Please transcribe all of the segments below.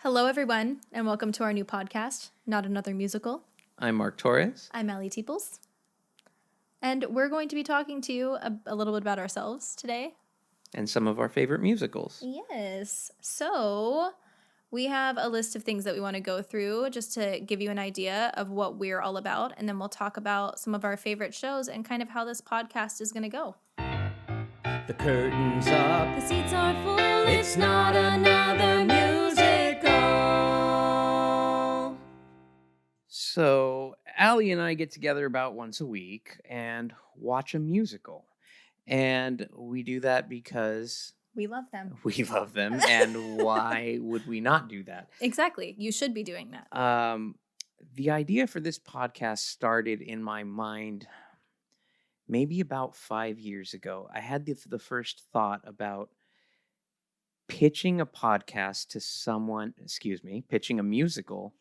Hello, everyone, and welcome to our new podcast, Not Another Musical. I'm Mark Torres. I'm Allie Teeples. And we're going to be talking to you a little bit about ourselves today. And some of our favorite musicals. Yes. So we have a list of things that we want to go through just to give you an idea of what we're all about. And then we'll talk about some of our favorite shows and kind of how this podcast is going to go. The curtain's up. The seats are full. It's not another musical. So Allie and I get together about once a week and watch a musical. And we do that because we love them. We love them. And why would we not do that? Exactly. You should be doing that. The idea for this podcast started in my mind maybe about 5 years ago. I had the first thought about pitching a podcast to someone, pitching a musical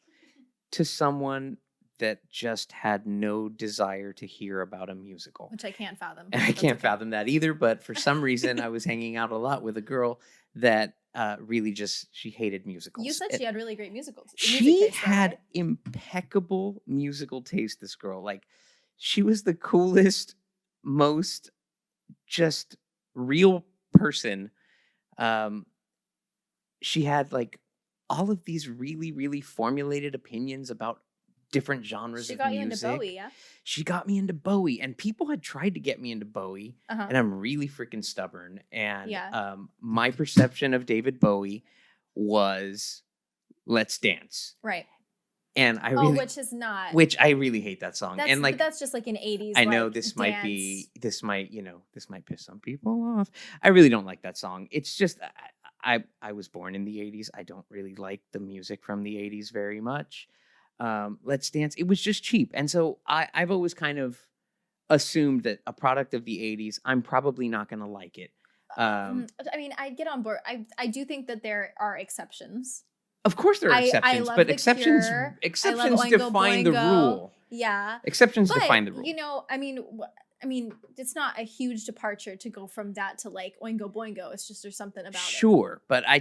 to someone that just had no desire to hear about a musical. Which I can't fathom. And I can't fathom that either, but for some reason I was hanging out a lot with a girl that really just, she hated musicals. You said she had really great musicals. She had impeccable musical taste, this girl. Like, she was the coolest, most just real person. She had like all of these really, really formulated opinions about different genres of music. She got you into Bowie, yeah? She got me into Bowie, and people had tried to get me into Bowie, and I'm really freaking stubborn. And my perception of David Bowie was "Let's Dance," right? And I really, which I really hate that song. And like, but that's just like an 80s. I know this might piss some people off. I really don't like that song. It's just I was born in the 80s. I don't really like the music from the 80s very much. Let's Dance. It was just cheap. And so I've always kind of assumed that a product of the 80s, I'm probably not going to like it. I mean, I get on board. I do think that there are exceptions. Of course there are exceptions, but exceptions define the rule. Yeah. Exceptions define the rule. You know, I mean, it's not a huge departure to go from that to like Oingo Boingo. It's just there's something about it. Sure, but I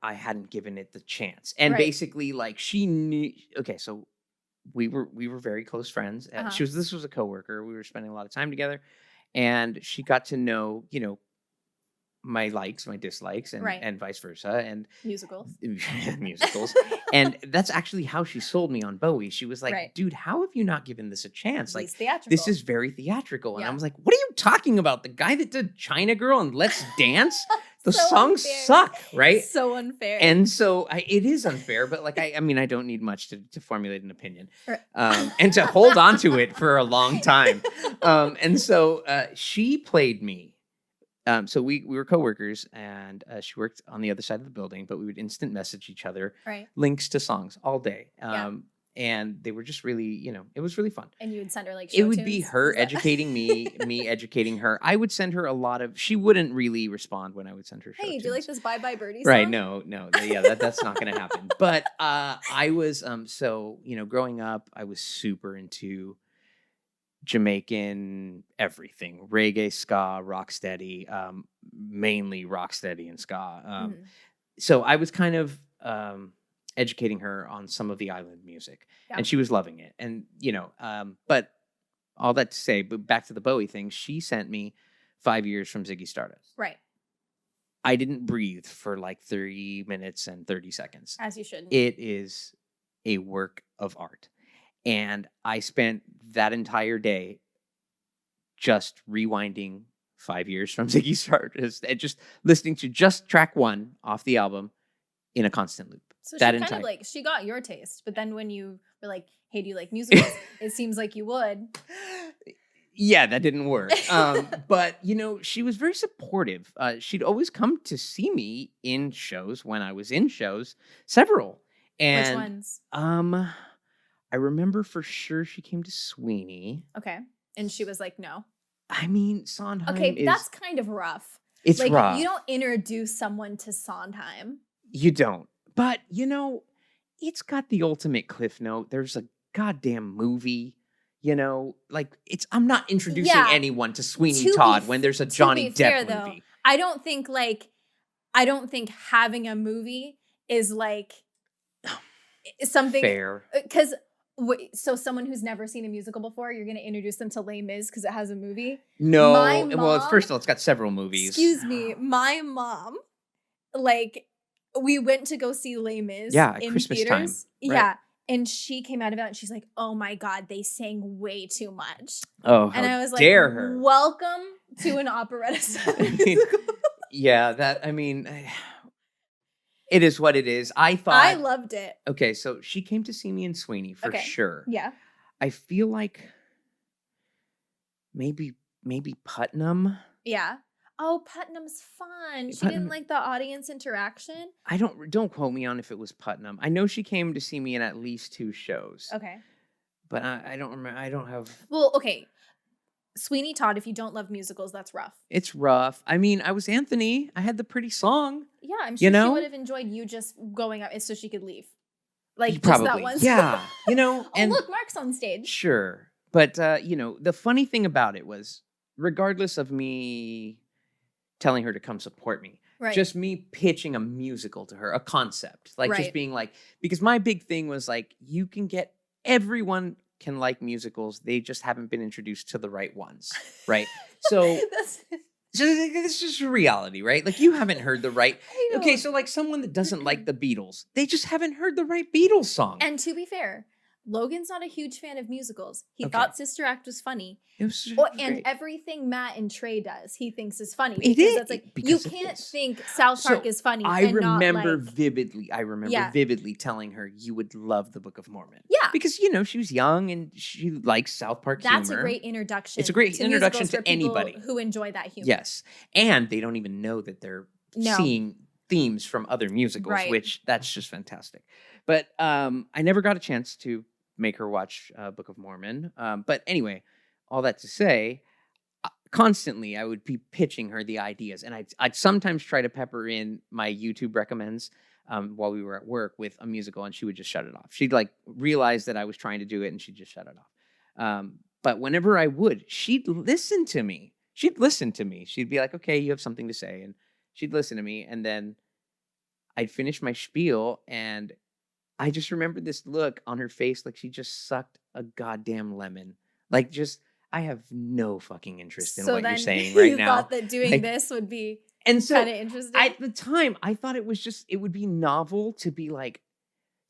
hadn't given it the chance. And basically, like, she knew. Okay, so we were very close friends. This was a coworker. We were spending a lot of time together, and she got to know, my likes, my dislikes, and vice versa, and musicals. And that's actually how she sold me on Bowie. She was like, dude, how have you not given this a chance? Like, this is very theatrical. And I was like, what are you talking about? The guy that did China Girl and Let's Dance? The so songs suck, right? So unfair. And so it is unfair, but like, I mean, I don't need much to formulate an opinion, and to hold on to it for a long time. And so she played me. So we were coworkers, and she worked on the other side of the building, but we would instant message each other links to songs all day. And they were just really, it was really fun. And you would send her like show It would be her educating me, me educating her. I would send her a lot of, she wouldn't really respond when I would send her show tunes. Do you like this Bye Bye Birdie song? Right, no. Yeah, that's not going to happen. But I was, growing up, I was super into Jamaican everything, reggae, ska, rocksteady, mainly rocksteady and ska. So I was kind of educating her on some of the island music, and she was loving it. And but all that to say, but back to the Bowie thing, she sent me 5 years from Ziggy Stardust. Right. I didn't breathe for like 3 minutes and 30 seconds. As you shouldn't. It is a work of art. And I spent that entire day just rewinding 5 years from Ziggy Stardust and just listening to just track one off the album in a constant loop. So she got your taste, but then when you were like, hey, do you like musicals? It seems like you would. Yeah, that didn't work. But, she was very supportive. She'd always come to see me in shows when I was in shows, several. And, which ones? I remember for sure she came to Sweeney. Okay. And she was like, no. I mean, Sondheim that's kind of rough. It's like, rough. You don't introduce someone to Sondheim. You don't. But, it's got the ultimate cliff note. There's a goddamn movie, I'm not introducing anyone to Sweeney Todd when there's a Johnny Depp movie. I don't think having a movie is like something Fair. because so someone who's never seen a musical before, you're going to introduce them to Les Mis because it has a movie. No. My Well, mom- first of all, it's got several movies. Excuse me. My mom, like, we went to go see Les Mis Yeah, at in Christmas theaters. time. Right. Yeah. And she came out of it and she's like, oh my God, they sang way too much. Oh, how And I was like, dare her. welcome to an operetta style musical. Yeah, that, I mean, it is what it is. I thought. I loved it. Okay, so she came to see me in Sweeney for sure. Yeah. I feel like maybe Putnam. Yeah. Oh, Putnam's fun. She Putnam- didn't like the audience interaction. I don't quote me on if it was Putnam. I know she came to see me in at least 2 shows. Okay. But I don't remember. I don't have. Well, okay. Sweeney Todd, if you don't love musicals, that's rough. It's rough. I mean, I was Anthony. I had the pretty song. Yeah, I'm sure she would have enjoyed you just going up so she could leave. Like, Probably. just that one. Yeah. Oh, and look, Mark's on stage. Sure. But, the funny thing about it was, regardless of me telling her to come support me, Right. just me pitching a musical to her, a concept, like just Right. being like, because my big thing was like, you can get, everyone can like musicals. They just haven't been introduced to the right ones. Right. So it's just a reality, right? Like you haven't heard the right. Okay. So like someone that doesn't like the Beatles, they just haven't heard the right Beatles song. And to be fair, Logan's not a huge fan of musicals. He Okay. thought Sister Act was funny. It was And great. everything Matt and Trey does, he thinks is funny. It Because is, that's like, because you it can't is. think South Park So, is funny. I and remember not like, vividly. Yeah. Vividly telling her you would love the Book of Mormon. Yeah. Because she was young and she likes South Park That's humor. a great introduction. It's a great to introduction musicals to for people anybody who enjoy that humor. Yes, and they don't even know that they're No. seeing themes from other musicals, Right. which that's just fantastic. But I never got a chance to make her watch Book of Mormon. But anyway, all that to say, constantly I would be pitching her the ideas, and I'd sometimes try to pepper in my YouTube recommends while we were at work with a musical, and she would just shut it off. She'd like realize that I was trying to do it, and she'd just shut it off. But whenever I would, she'd listen to me. She'd listen to me. She'd be like, okay, you have something to say. And she'd listen to me. And then I'd finish my spiel. And I just remember this look on her face like she just sucked a goddamn lemon. Like just, I have no fucking interest in what you're saying right you now. thought that doing Like, this would be and so kind of interesting? at the time, I thought it would be novel to be like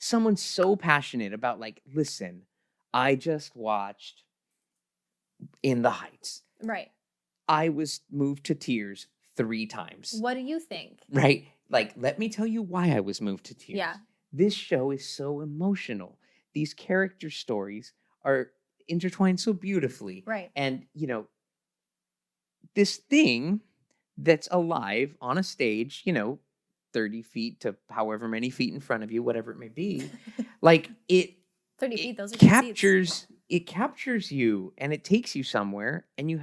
someone so passionate about like, listen, I just watched In the Heights. Right. I was moved to tears 3 times. What do you think? Right? Like, let me tell you why I was moved to tears. Yeah. This show is so emotional. These character stories are intertwined so beautifully. Right. And, this thing that's alive on a stage, 30 feet to however many feet in front of you, whatever it may be, like 30 feet, those are good seats. it captures you and it takes you somewhere, and you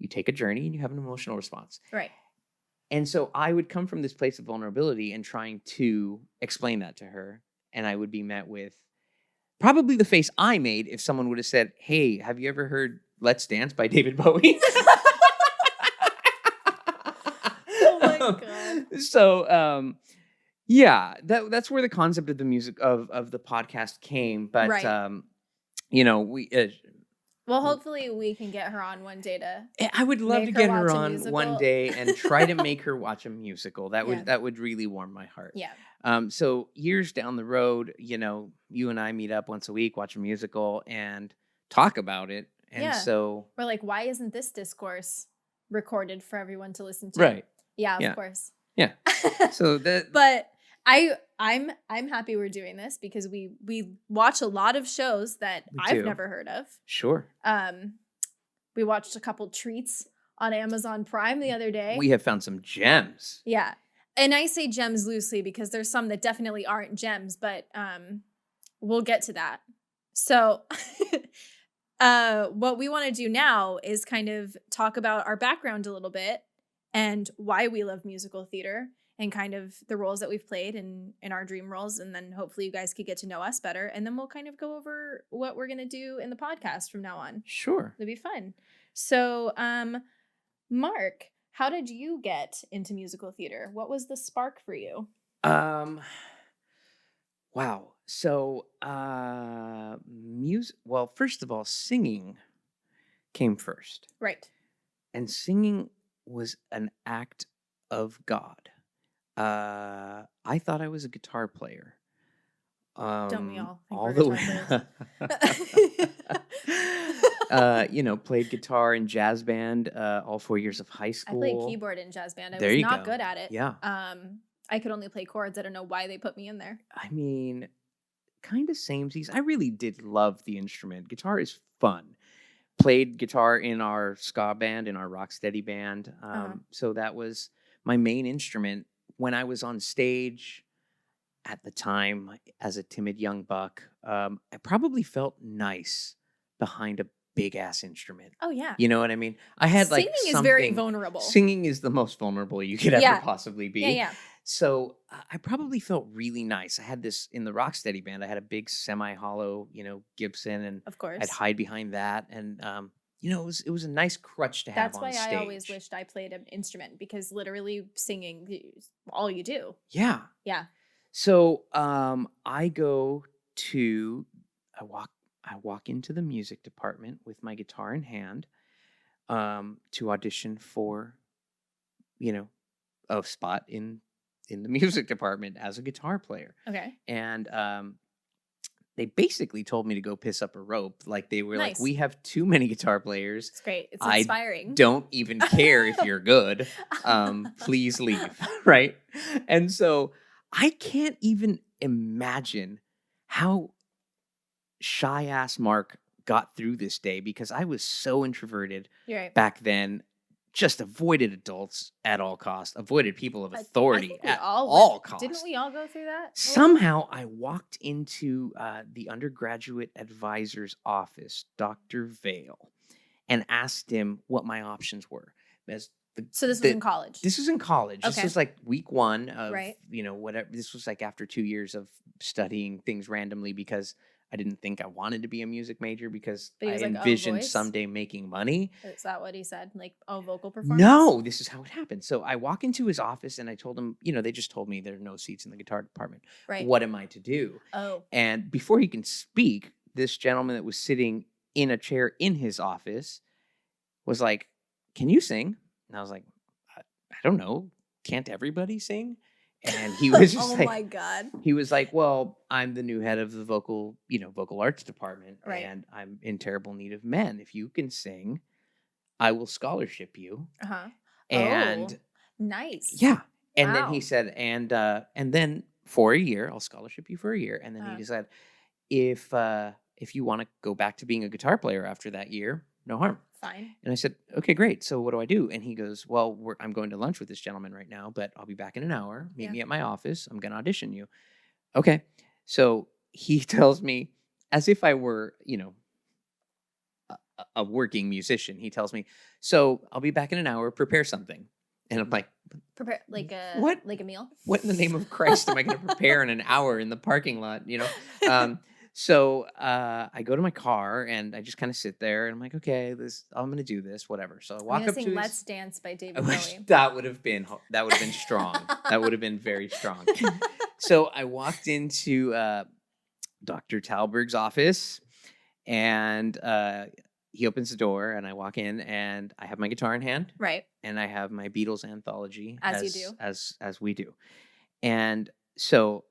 take a journey and you have an emotional response. Right. And so I would come from this place of vulnerability and trying to explain that to her, and I would be met with probably the face I made if someone would have said, "Hey, have you ever heard Let's Dance by David Bowie?" Oh my God. So, yeah, that's where the concept of the music of the podcast came. But, Right. We. Well, hopefully we can get her on one day to. I would love to Make get her her watch a on musical. one day and try to make her watch a musical. That would Yeah. that would really warm my heart. Yeah. So years down the road, you and I meet up once a week, watch a musical, and talk about it. And Yeah. so, We're like, why isn't this discourse recorded for everyone to listen to? right, Yeah, Yeah. of course. Yeah. so that But I'm happy we're doing this because we watch a lot of shows that We I've do. never heard of. sure We watched a couple treats on Amazon Prime the other day. we have found some gems. Yeah. And I say gems loosely because there's some that definitely aren't gems, but we'll get to that. So what we want to do now is kind of talk about our background a little bit and why we love musical theater and kind of the roles that we've played in our dream roles. And then hopefully you guys could get to know us better. And then we'll kind of go over what we're going to do in the podcast from now on. Sure. It'll be fun. So, Mark, how did you get into musical theater? What was the spark for you? Um, wow. So, music. Well, first of all, singing came first, Right. and singing was an act of God. I thought I was a guitar player. Don't we all think All we're the guitar way. players? Played guitar in jazz band all 4 years of high I played school. keyboard in jazz band. I There was you not go. good at it. Yeah. I could only play chords. I don't know why they put me in there. I mean, kind of samesies. I really did love the instrument. Guitar is fun. Played guitar in our ska band, in our rocksteady band. So that was my main instrument when I was on stage at the time as a timid young buck. I probably felt nice behind a big ass instrument. Oh yeah. You know what I mean? I had like Singing is very vulnerable. Singing is the most vulnerable you could ever possibly be. Yeah. So I probably felt really nice. I had this in the rocksteady band. I had a big semi-hollow, Gibson, and Of course. I'd hide behind that, and it was a nice crutch to have That's on why stage. I always wished I played an instrument, because literally singing is all you do. Yeah. Yeah. So I walk into the music department with my guitar in hand to audition for, a spot in the music department as a guitar player. Okay. And they basically told me to go piss up a rope. Like they were like, we have too many guitar players. It's great. It's inspiring. I don't even care if you're good. Please leave. Right. And so I can't even imagine how shy ass Mark got through this day, because I was so introverted back then. Just avoided adults at all costs, avoided people of authority at all costs. Didn't we all go through that? Somehow I walked into the undergraduate advisor's office, Dr. Vale, and asked him what my options were. So this was in college? This was in college. Okay. This was like week one of, right. Whatever. This was like after 2 years of studying things randomly, because I didn't think I wanted to be a music major, because I envisioned someday making money. Is that what he said? Like, vocal performance? No, this is how it happened. So I walk into his office and I told him, they just told me there are no seats in the guitar department. Right. What am I to do? Oh. And before he can speak, this gentleman that was sitting in a chair in his office was like, "Can you sing?" And I was like, I don't know. Can't everybody sing? And he was just oh my God. He was like, "Well, I'm the new head of the vocal arts department, right. and I'm in terrible need of men. If you can sing, I will scholarship you." And nice. Yeah. And then he said, and then for a year, I'll scholarship you for a year. And then he said, if you want to go back to being a guitar player after that year, no harm. Fine. And I said, "Okay, great. So what do I do?" And he goes, "Well, I'm going to lunch with this gentleman right now, but I'll be back in an hour. Meet me at my office. I'm going to audition you." Okay. So he tells me, as if I were, a working musician, he tells me, "So I'll be back in an hour. Prepare something." And I'm like, "Prepare like a what? Like a meal? What in the name of Christ am I going to prepare in an hour in the parking lot? So I go to my car and I just kind of sit there and I'm like, okay, I'm going to do this, whatever. So I walk up to Let's Dance by David Bowie. That would have been strong. That would have been very strong. So I walked into Dr. Talberg's office, and he opens the door and I walk in and I have my guitar in hand. Right. And I have my Beatles anthology. As you do. As we do. And so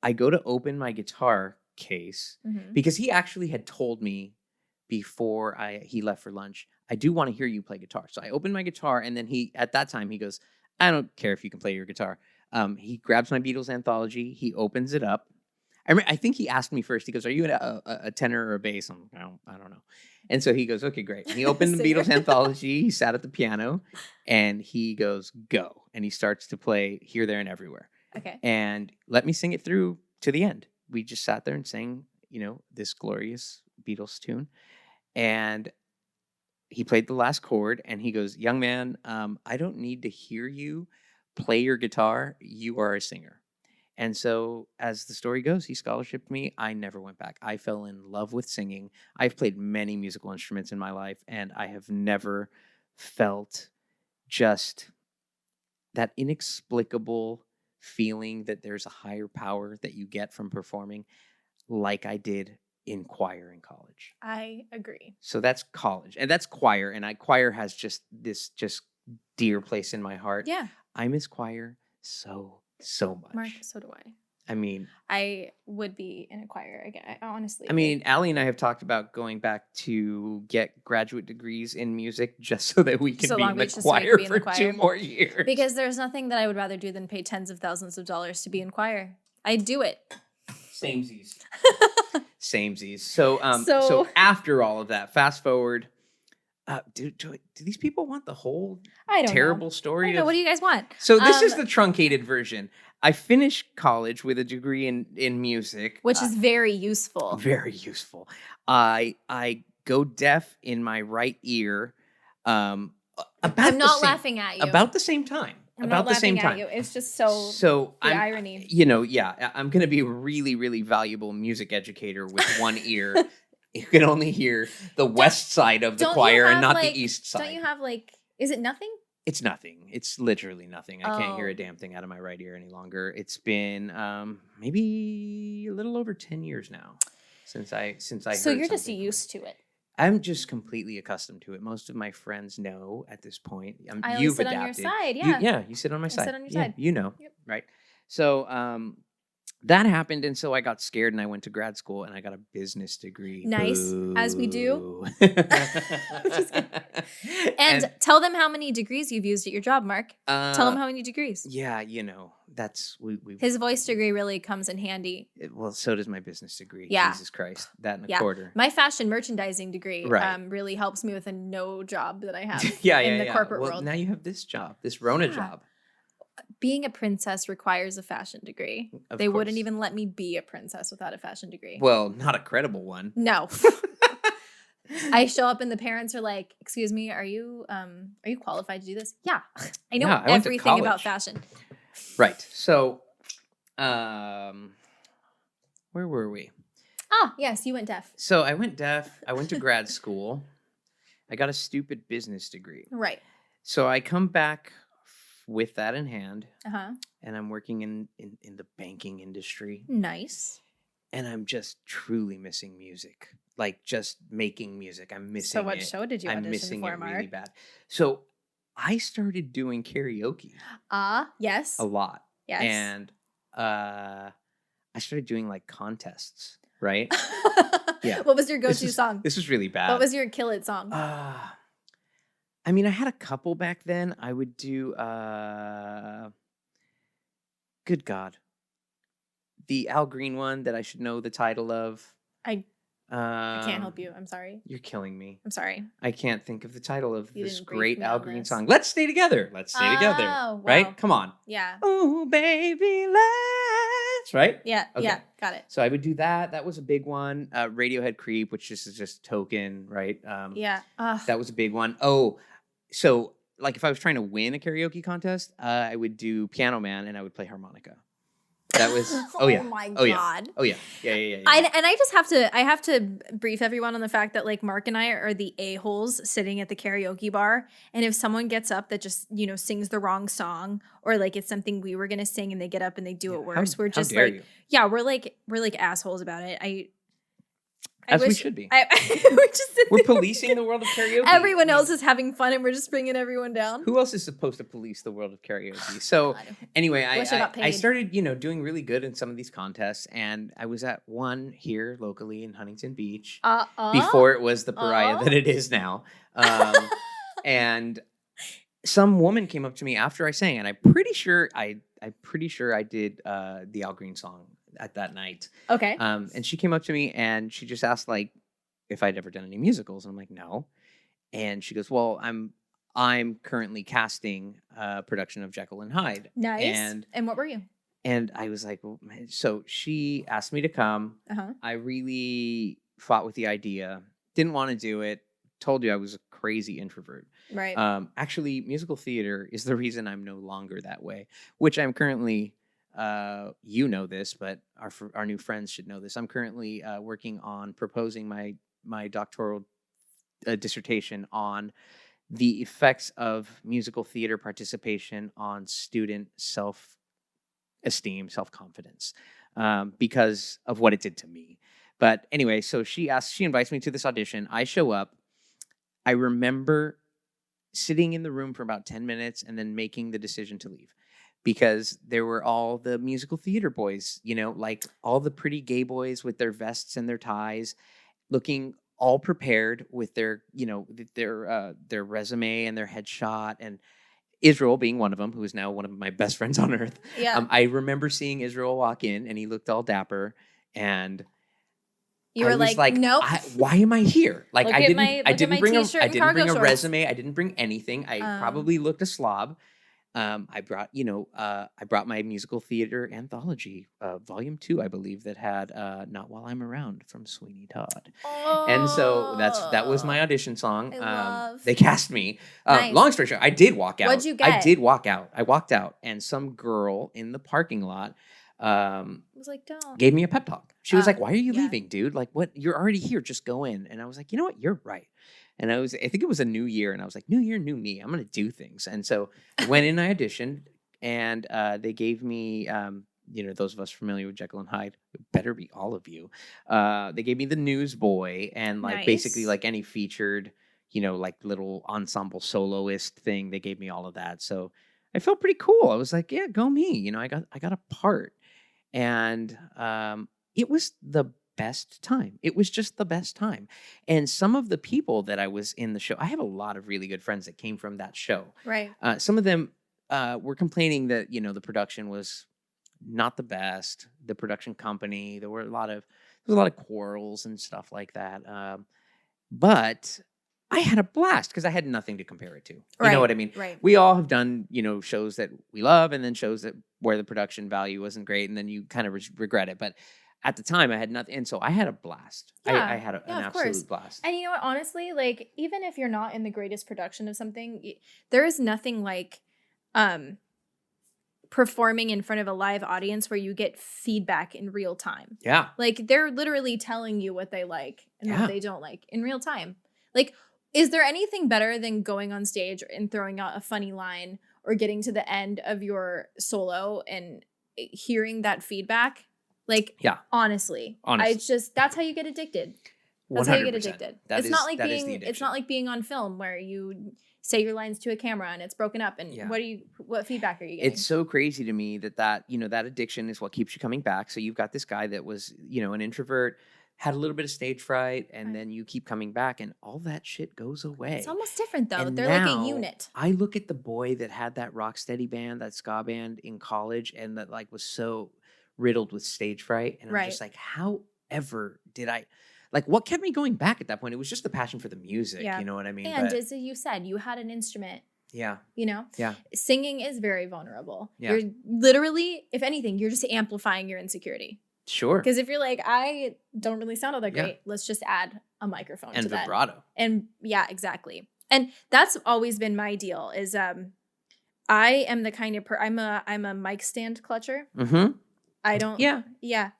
I go to open my guitar case, because he actually had told me before he left for lunch, "I do want to hear you play guitar." So I opened my guitar, and then at that time he goes, "I don't care if you can play your guitar." He grabs my Beatles anthology, he opens it up. I think he asked me first. He goes, "Are you a tenor or a bass?" I'm like, I don't know. And so he goes, "Okay, great." And he opened the Beatles anthology. He sat at the piano, and he goes, "Go!" And he starts to play Here, There, and Everywhere. Okay. And let me sing it through to the end. We just sat there and sang, this glorious Beatles tune. And he played the last chord, and he goes, "Young man, I don't need to hear you play your guitar. You are a singer." And so, as the story goes, he scholarshiped me. I never went back. I fell in love with singing. I've played many musical instruments in my life, and I have never felt just that inexplicable feeling that there's a higher power that you get from performing, like I did in choir in college. I agree. So that's college, and that's choir, and choir has just this dear place in my heart. Yeah. I miss choir so much. Mark, so do I. I mean, I would be in a choir again, honestly. I mean, Allie and I have talked about going back to get graduate degrees in music just so that we can be in the choir for 2 more years. Because there's nothing that I would rather do than pay tens of thousands of dollars to be in choir. I'd do it. Samesies. Samesies. So after all of that, fast forward. Do these people want the whole terrible story? I don't know. What do you guys want? So this is the truncated version. I finished college with a degree in music, which is very useful. Very useful. I go deaf in my right ear. I'm not laughing at you. About the same time. About the same time. At you. It's just so the irony. I'm going to be a really, really valuable music educator with one ear. You can only hear the west side of the choir and not the east side. Don't you have is it nothing? It's nothing. It's literally nothing. I can't hear a damn thing out of my right ear any longer. It's been maybe a little over 10 years now since I So you're just used to it. I'm just completely accustomed to it. Most of my friends know at this point. I always sit on your side. Yeah. You sit on my side. Sit on your side. You know, yep. Right? So that happened, and so I got scared, and I went to grad school, and I got a business degree. Nice, Boo. as we do. and tell them how many degrees you've used at your job, Mark. Tell them how many degrees. Yeah, that's we. His voice degree really comes in handy. Well, so does my business degree. Yeah. Jesus Christ, that and a quarter. My fashion merchandising degree really helps me with a no job that I have in the corporate world. Now you have this job, this Rona job. Being a princess requires a fashion degree. Of they course. wouldn't even let me be a princess without a fashion degree. Well, not a credible one. No. I show up and the parents are like, "Excuse me, are you qualified to do this?" Yeah. I know everything about fashion. Right. So where were we? Ah, yes, you went deaf. So I went deaf. I went to grad school. I got a stupid business degree. Right. So I come back with that in hand, and I'm working in the banking industry. Nice. And I'm just truly missing music, like just making music. I'm missing it. So what show did you audition for, Mark? Really bad. So I started doing karaoke. Yes. A lot. Yes. And I started doing contests, right? Yeah. What was your go-to song? This was really bad. What was your kill it song? I mean, I had a couple back then. I would do, good God, the Al Green one that I should know the title of. I can't help you. I'm sorry. You're killing me. I'm sorry. I can't think of the title of this great Al Green song. this. Let's Stay Together. Let's Stay Together. Wow. Right? Come on. Yeah. Oh, baby, let's. Right? Yeah. Okay. Yeah. Got it. So I would do that. That was a big one. Radiohead Creep, which is just Token, right? Yeah. That was a big one. Oh, so if I was trying to win a karaoke contest, I would do Piano Man and I would play harmonica. That was oh my God. Yeah. I have to brief everyone on the fact that Mark and I are the a-holes sitting at the karaoke bar, and if someone gets up that just sings the wrong song, or it's something we were gonna sing and they get up and they do it worse, we're just we're assholes about it. We should be. We're policing the world of karaoke. Everyone else is having fun, and we're just bringing everyone down. Who else is supposed to police the world of karaoke? So anyway, I started, doing really good in some of these contests, and I was at one here locally in Huntington Beach before it was the pariah that it is now. And some woman came up to me after I sang, and I'm pretty sure I did the Al Green song at that night. Okay. And she came up to me and she just asked if I'd ever done any musicals. And I'm like, no. And she goes, well, I'm currently casting a production of Jekyll and Hyde. Nice. And what were you? And I was like, well, so she asked me to come. I really fought with the idea. Didn't want to do it. Told you I was a crazy introvert. Right. Actually, musical theater is the reason I'm no longer that way, which I'm currently... you know this, but our new friends should know this. I'm currently working on proposing my doctoral dissertation on the effects of musical theater participation on student self-esteem, self-confidence, because of what it did to me. But anyway, so she invites me to this audition. I show up. I remember sitting in the room for about 10 minutes and then making the decision to leave, because there were all the musical theater boys, like all the pretty gay boys with their vests and their ties, looking all prepared with their, their resume and their headshot, and Israel being one of them, who is now one of my best friends on earth. Yeah. I remember seeing Israel walk in, and he looked all dapper, and you were like, nope. Why am I here? Like, I didn't bring a shorts. resume. I didn't bring anything. I probably looked a slob. I brought my musical theater anthology, volume 2, I believe, that had "Not While I'm Around" from Sweeney Todd. Oh, and so that was my audition song. love. They cast me. Nice. Long story short, I did walk out. What'd you get? I did walk out. I walked out, and some girl in the parking lot was like, don't. gave me a pep talk. She was like, "Why are you leaving, dude? Like, what? You're already here. Just go in." And I was like, "You know what? You're right." And I think it was a new year, and I was like, "New year, new me. I'm going to do things." And so I went in, I auditioned, and they gave me, those of us familiar with Jekyll and Hyde, it better be all of you. They gave me the newsboy, and basically like any featured, like little ensemble soloist thing. They gave me all of that. So I felt pretty cool. I was like, yeah, go me. I got a part. And it was the best time. It was just the best time. And some of the people that I was in the show, I have a lot of really good friends that came from that show. Right. Some of them were complaining that, the production was not the best. The production company, there was a lot of quarrels and stuff like that. But I had a blast because I had nothing to compare it to. You know what I mean? Right. We all have done, shows that we love, and then shows where the production value wasn't great, and then you kind of regret it. But at the time, I had nothing, and so I had a blast. Yeah. I had an absolute blast. And you know what? Honestly, like, even if you're not in the greatest production of something, there is nothing like performing in front of a live audience where you get feedback in real time. Yeah. Like, they're literally telling you what they like and what they don't like in real time. Like, is there anything better than going on stage and throwing out a funny line or getting to the end of your solo and hearing that feedback? Like, yeah. Honestly. That's how you get addicted. That's 100%. How you get addicted. It's not like being on film where you say your lines to a camera and it's broken up, and what feedback are you getting? It's so crazy to me that addiction is what keeps you coming back. So you've got this guy that was, an introvert, had a little bit of stage fright, and then you keep coming back, and all that shit goes away. It's almost different, though. And they're like a unit. I look at the boy that had that rock steady band, that ska band in college, and that was so riddled with stage fright, and I'm just like, however did I, what kept me going back at that point? It was just the passion for the music. You know what I mean? And as you said, you had an instrument. Yeah. Yeah. Singing is very vulnerable. Yeah. You're literally, if anything, you're just amplifying your insecurity. Sure. Because if you're like, I don't really sound all that great, let's just add a microphone to that. And vibrato. And yeah, exactly. And that's always been my deal is I am the kind of I'm a mic stand clutcher. Mm-hmm. I don't. Yeah.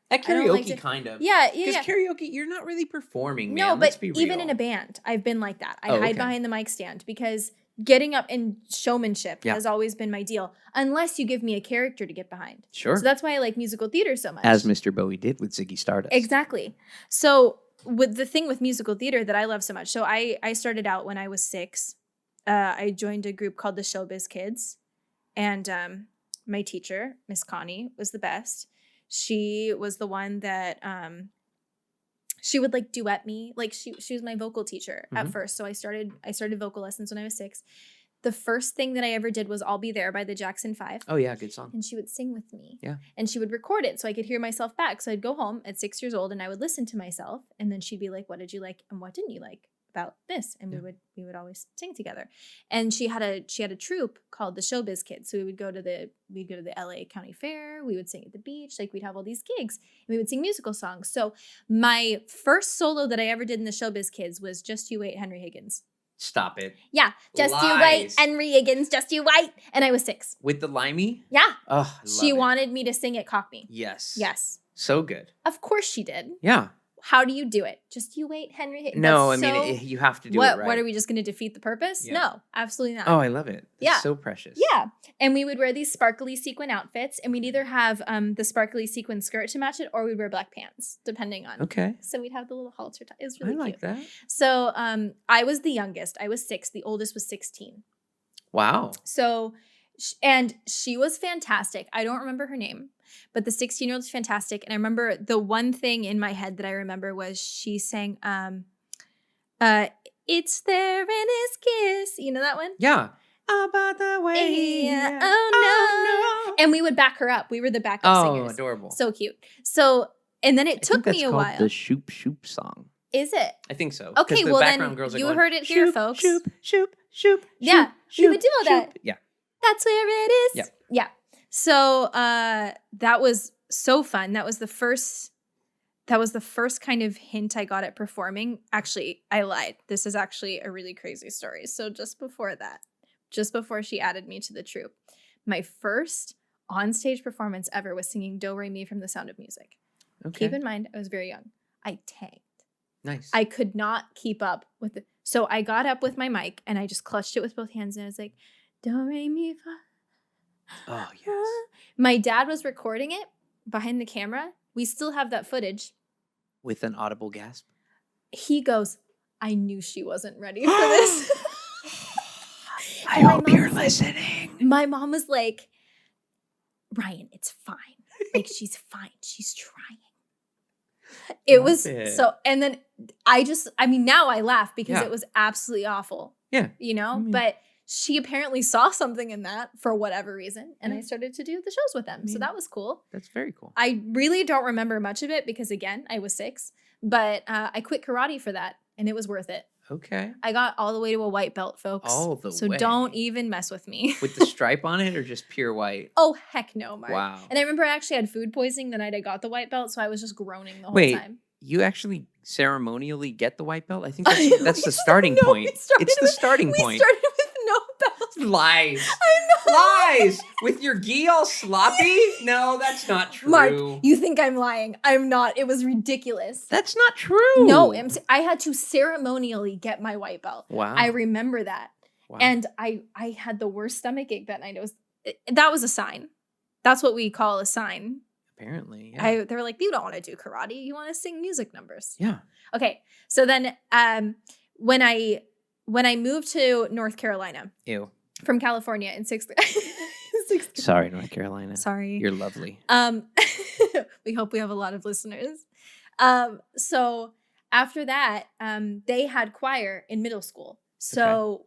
At karaoke, kind of. Yeah. Because karaoke, you're not really performing, man. No, but Let's be real. Even in a band, I've been like that. I hide behind the mic stand because getting up and showmanship has always been my deal, unless you give me a character to get behind. Sure. So that's why I like musical theater so much. As Mr. Bowie did with Ziggy Stardust. Exactly. So with the thing with musical theater that I love so much. So I started out when I was 6. I joined a group called the Showbiz Kids, and my teacher, Miss Connie, was the best. She was the one that she would duet me. She was my vocal teacher at first. So I started vocal lessons when I was 6. The first thing that I ever did was I'll Be There by the Jackson 5. Oh yeah, good song. And she would sing with me. Yeah. And she would record it so I could hear myself back. So I'd go home at 6 years old and I would listen to myself, and then she'd be like, "What did you like and what didn't you like about this?" And we would always sing together. And she had a troupe called the Showbiz Kids. So we'd go to the LA County Fair, we would sing at the beach, we'd have all these gigs, and we would sing musical songs. So my first solo that I ever did in the Showbiz Kids was Just You Wait, Henry Higgins. Stop it. Yeah. Just Lies. You Wait, Henry Higgins, Just You Wait. And I was 6. With the limey? Yeah. Oh, she wanted me to sing at Cockney. Yes. Yes. So good. Of course she did. Yeah. How do you do it? Just you wait, Henry. No, you have to do it right. What are we just going to defeat the purpose? Yeah. No, absolutely not. Oh, I love it. It's so precious. Yeah. And we would wear these sparkly sequin outfits, and we'd either have the sparkly sequin skirt to match it, or we'd wear black pants, depending on. Okay. So we'd have the little halter tie. It was really cute. I like that. So I was the youngest. I was 6. The oldest was 16. Wow. So, and she was fantastic. I don't remember her name, but the 16-year-old was fantastic. And I remember the one thing in my head that I remember was she sang, "It's there in his kiss." You know that one? Yeah. About the way. Yeah. Oh, no. And we would back her up. We were the backup singers. Oh, adorable. So cute. So, and then it took me a while. The Shoop Shoop song. Is it? I think so. Okay, well then you heard it here, folks. Shoop, shoop, shoop. Yeah, we would do all that. Yeah. That's where it is. Yep. Yeah. So that was so fun. That was the first kind of hint I got at performing. Actually, I lied. This is actually a really crazy story. So just before she added me to the troupe, my first onstage performance ever was singing Do Re Mi from The Sound of Music. Okay. Keep in mind, I was very young. I tanked. Nice. I could not keep up with it. So I got up with my mic and I just clutched it with both hands and I was like, Do Re Mi Fa. Oh, yes. My dad was recording it behind the camera. We still have that footage. With an audible gasp. He goes, I knew she wasn't ready for this. I hope you're listening. My mom was like, Ryan, it's fine. Like, she's fine. She's trying. It was so, and then now I laugh because it was absolutely awful. Yeah. You know, but she apparently saw something in that for whatever reason. And I started to do the shows with them. So that was cool. That's very cool. I really don't remember much of it because, again, I was 6. But I quit karate for that. And it was worth it. Okay. I got all the way to a white belt, folks. All the way. So don't even mess with me. With the stripe on it or just pure white? Oh, heck no, Mark. Wow. And I remember I actually had food poisoning the night I got the white belt. So I was just groaning the whole time. You actually ceremonially get the white belt? I think that's the starting point. It's the starting point. We started with no belt. Lies. I know. Lies. With your gi all sloppy? No, that's not true. Mark, you think I'm lying. I'm not. It was ridiculous. That's not true. No, I had to ceremonially get my white belt. Wow. I remember that. Wow. And I had the worst stomach ache that night. That was a sign. That's what we call a sign. Apparently, yeah. They were like, you don't want to do karate. You want to sing music numbers. Yeah. Okay. So then when I moved to North Carolina. Ew. From California in 6th grade. Sorry, North Carolina. Sorry. You're lovely. We hope we have a lot of listeners. So after that, they had choir in middle school. So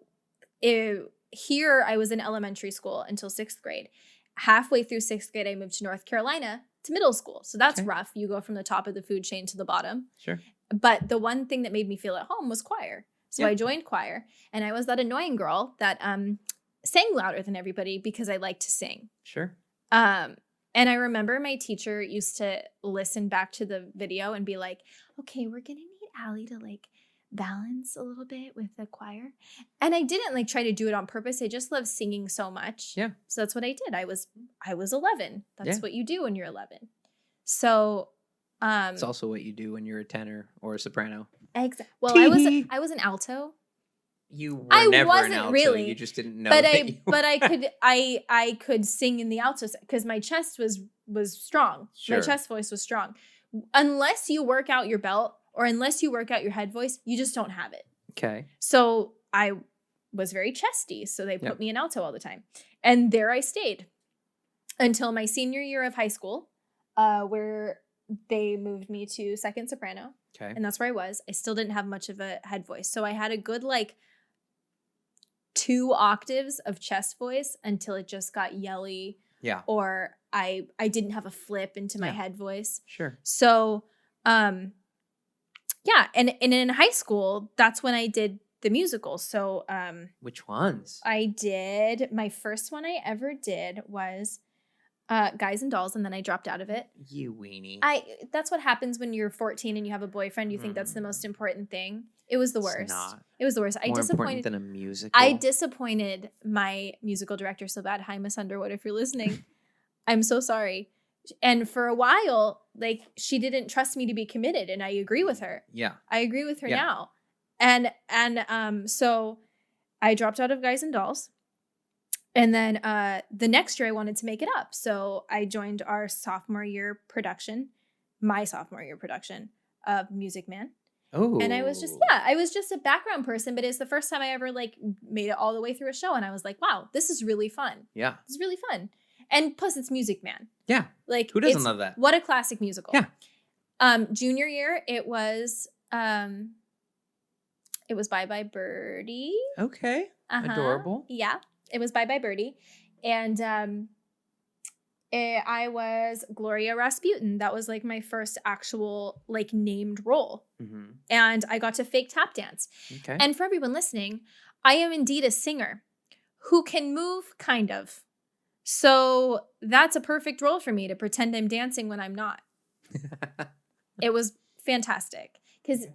here I was in elementary school until 6th grade. Halfway through 6th grade, I moved to North Carolina to middle school. So that's rough. You go from the top of the food chain to the bottom. Sure. But the one thing that made me feel at home was choir. So I joined choir, and I was that annoying girl that sang louder than everybody because I liked to sing. Sure. And I remember my teacher used to listen back to the video and be like, okay, we're going to need Allie to like balance a little bit with the choir. And I didn't like try to do it on purpose. I just love singing so much. Yeah. So that's what I did. I was 11. That's what you do when you're 11. So it's also what you do when you're a tenor or a soprano. Exactly. Well, I was an alto. You were never an alto. Really. You just didn't know. But I could sing in the alto because my chest was strong. Sure. My chest voice was strong. Unless you work out your belt or unless you work out your head voice, you just don't have it. Okay. So I was very chesty, so they put me in alto all the time. And there I stayed until my senior year of high school, where they moved me to second soprano. Okay. And that's where I was. I still didn't have much of a head voice. So I had a good like 2 octaves of chest voice until it just got yelly. Yeah. Or I didn't have a flip into my head voice. Sure. So yeah, and in high school, that's when I did the musical. So which ones? My first one I ever did was Guys and Dolls, and then I dropped out of it. You weenie. That's what happens when you're 14 and you have a boyfriend. You think that's the most important thing. It was the worst. It's not. It was the worst. More important than a musical. I disappointed my musical director so bad. Hi, Miss Underwood, if you're listening. I'm so sorry. And for a while, like she didn't trust me to be committed, and I agree with her. Yeah. I agree with her Yeah. now. And so I dropped out of Guys and Dolls. And then the next year I wanted to make it up. So I joined our my sophomore year production of Music Man. Oh. And I was just a background person, but it's the first time I ever like made it all the way through a show. And I was like, wow, this is really fun. Yeah. It's really fun. And plus it's Music Man. Yeah. Like, who doesn't love that? What a classic musical. Yeah. Junior year, it was Bye Bye Birdie. Okay. Adorable. Yeah. It was Bye Bye Birdie. And I was Gloria Rasputin. That was like my first actual like named role. Mm-hmm. And I got to fake tap dance. Okay. And for everyone listening, I am indeed a singer who can move kind of. So that's a perfect role for me to pretend I'm dancing when I'm not. It was fantastic. Because,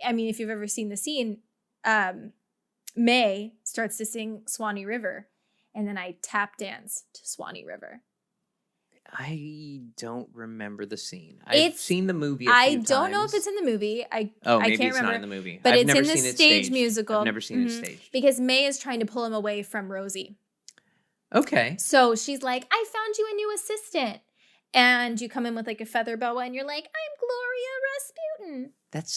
I mean, if you've ever seen the scene, May starts to sing Swanee River, and then I tap dance to Swanee River. I don't remember the scene. I've seen the movie a few times. I don't know if it's in the movie. Maybe I can't it's remember. not in the movie. But I've it's never in the seen it stage staged. musical. I've never seen it staged. Because May is trying to pull him away from Rosie. Okay. So she's like, I found you a new assistant. And you come in with like a feather boa and you're like, I'm Gloria Rasputin. It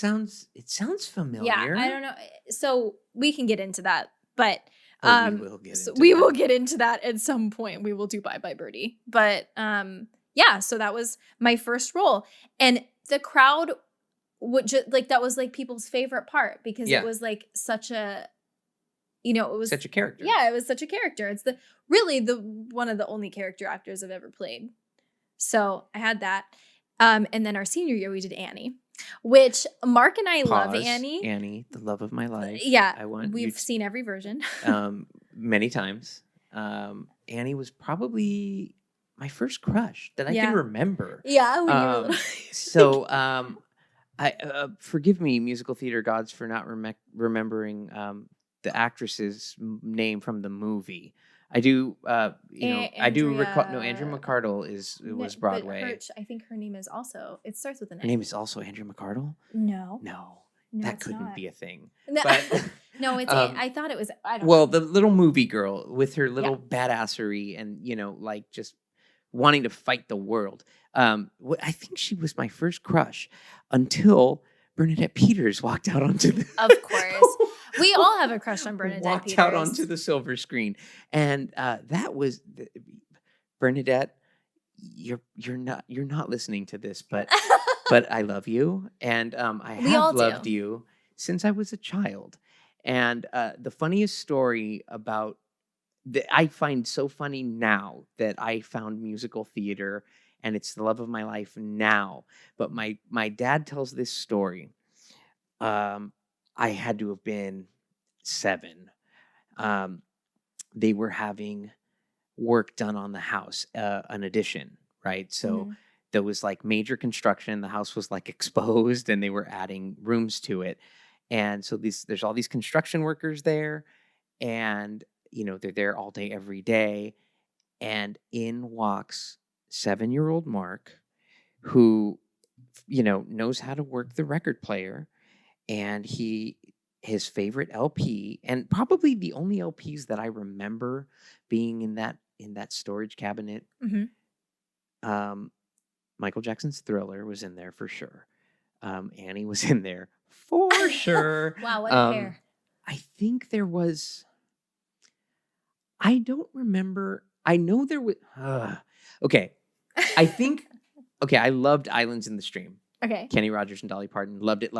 sounds familiar. Yeah, I don't know. So we can get into that. But we will get into that at some point. We will do Bye Bye Birdie. But yeah, so that was my first role. And the crowd would just like, that was like people's favorite part because it was like such a, it was such a character. Yeah, it was such a character. It's the one of the only character actors I've ever played. So I had that. And then our senior year, we did Annie, which Mark and I love Annie. Annie, the love of my life. Yeah. We've seen every version. Many times. Annie was probably my first crush that I can remember. Yeah. When you were little. So I forgive me, musical theater gods, for not remembering the actress's name from the movie. I do, I do recall. No, Andrew McArdle was Broadway. I think her name is also. It starts with an A. Her name is also Andrew McArdle. No, that couldn't be a thing. No, but, no, it's. I thought it was. I don't. Well, the little movie girl with her little badassery and like just wanting to fight the world. I think she was my first crush until Bernadette Peters walked out onto the. Of course. We all have a crush on Bernadette Peters. Walked out onto the silver screen. And that was Bernadette, you're not listening to this, but I love you. And I have loved you since I was a child. And the funniest story about that I find so funny now that I found musical theater and it's the love of my life now. But my dad tells this story. I had to have been 7. They were having work done on the house, an addition, right? So there was like major construction. The house was like exposed and they were adding rooms to it. And so there's all these construction workers there and, they're there all day, every day. And in walks 7-year-old Mark, who, knows how to work the record player. And his favorite LP, and probably the only LPs that I remember being in that storage cabinet. Mm-hmm. Michael Jackson's Thriller was in there for sure. Annie was in there for sure. Wow, what a pair. I think there was. I don't remember. I know there was. Okay, I think. Okay, I loved Islands in the Stream. Okay. Kenny Rogers and Dolly Parton. Loved it.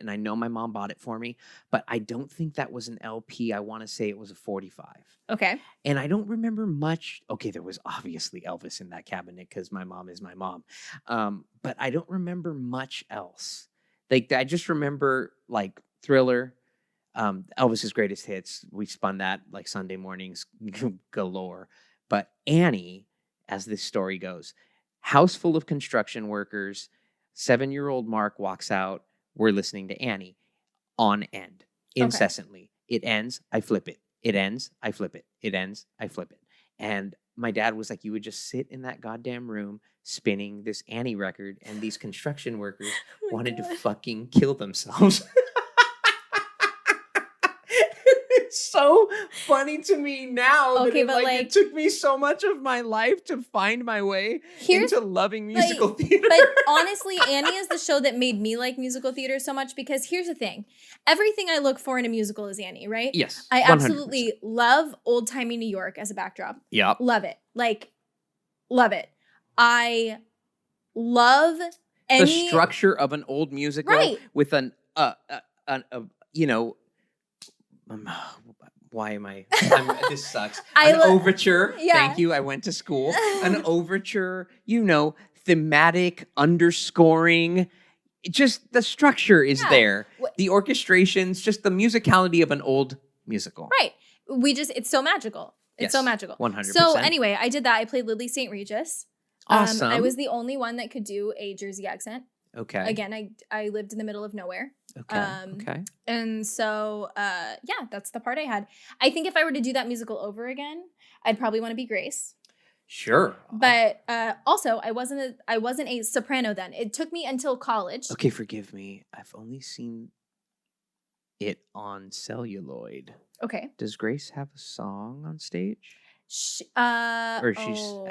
And I know my mom bought it for me, but I don't think that was an LP. I want to say it was a 45. Okay. And I don't remember much. Okay, there was obviously Elvis in that cabinet because my mom is my mom. But I don't remember much else. Like, I just remember, like, Thriller, Elvis's Greatest Hits. We spun that, like, Sunday mornings galore. But Annie, as this story goes, house full of construction workers, 7-year-old Mark walks out. We're listening to Annie on end incessantly. Okay. It ends. I flip it. It ends. I flip it. It ends. I flip it. And my dad was like, you would just sit in that goddamn room, spinning this Annie record, and these construction workers wanted to God. fucking kill themselves. It's so funny to me now Okay, that but, it took me so much of my life to find my way into loving musical theater. But honestly, Annie is the show that made me like musical theater so much, because here's the thing. Everything I look for in a musical is Annie, right? Yes. I 100%. absolutely love old-timey New York as a backdrop. Yep. Love it. Love it. I love the structure of an old musical, right, with why am I? This sucks. An overture. Yeah. Thank you. I went to school. An overture. Thematic underscoring. Just the structure is there. The orchestrations, just the musicality of an old musical. Right. It's so magical. It's so magical. 100%. So anyway, I did that. I played Lily St. Regis. Awesome. I was the only one that could do a Jersey accent. Okay. Again, I lived in the middle of nowhere. Okay. And so, that's the part I had. I think if I were to do that musical over again, I'd probably want to be Grace. Sure. But also, I wasn't a soprano then. It took me until college. Okay, forgive me. I've only seen it on celluloid. Okay. Does Grace have a song on stage? I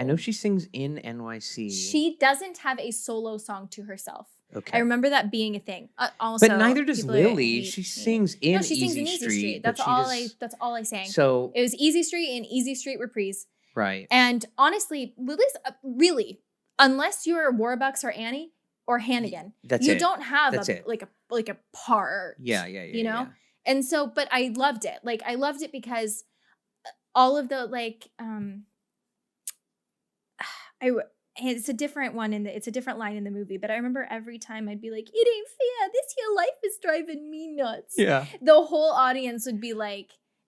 know she sings in NYC. She doesn't have a solo song to herself. Okay. I remember that being a thing. Also, but neither does Lily. She sings in Easy Street. That's all I sang. So it was Easy Street and Easy Street Reprise. Right. And honestly, Lily's really, unless you're Warbucks or Annie or Hannigan, you don't have a part. Yeah. You know? And so, but I loved it. I loved it because all of the it's a different one it's a different line in the movie, but I remember every time I'd be like, "It ain't fair. This here life is driving me nuts." Yeah. The whole audience would be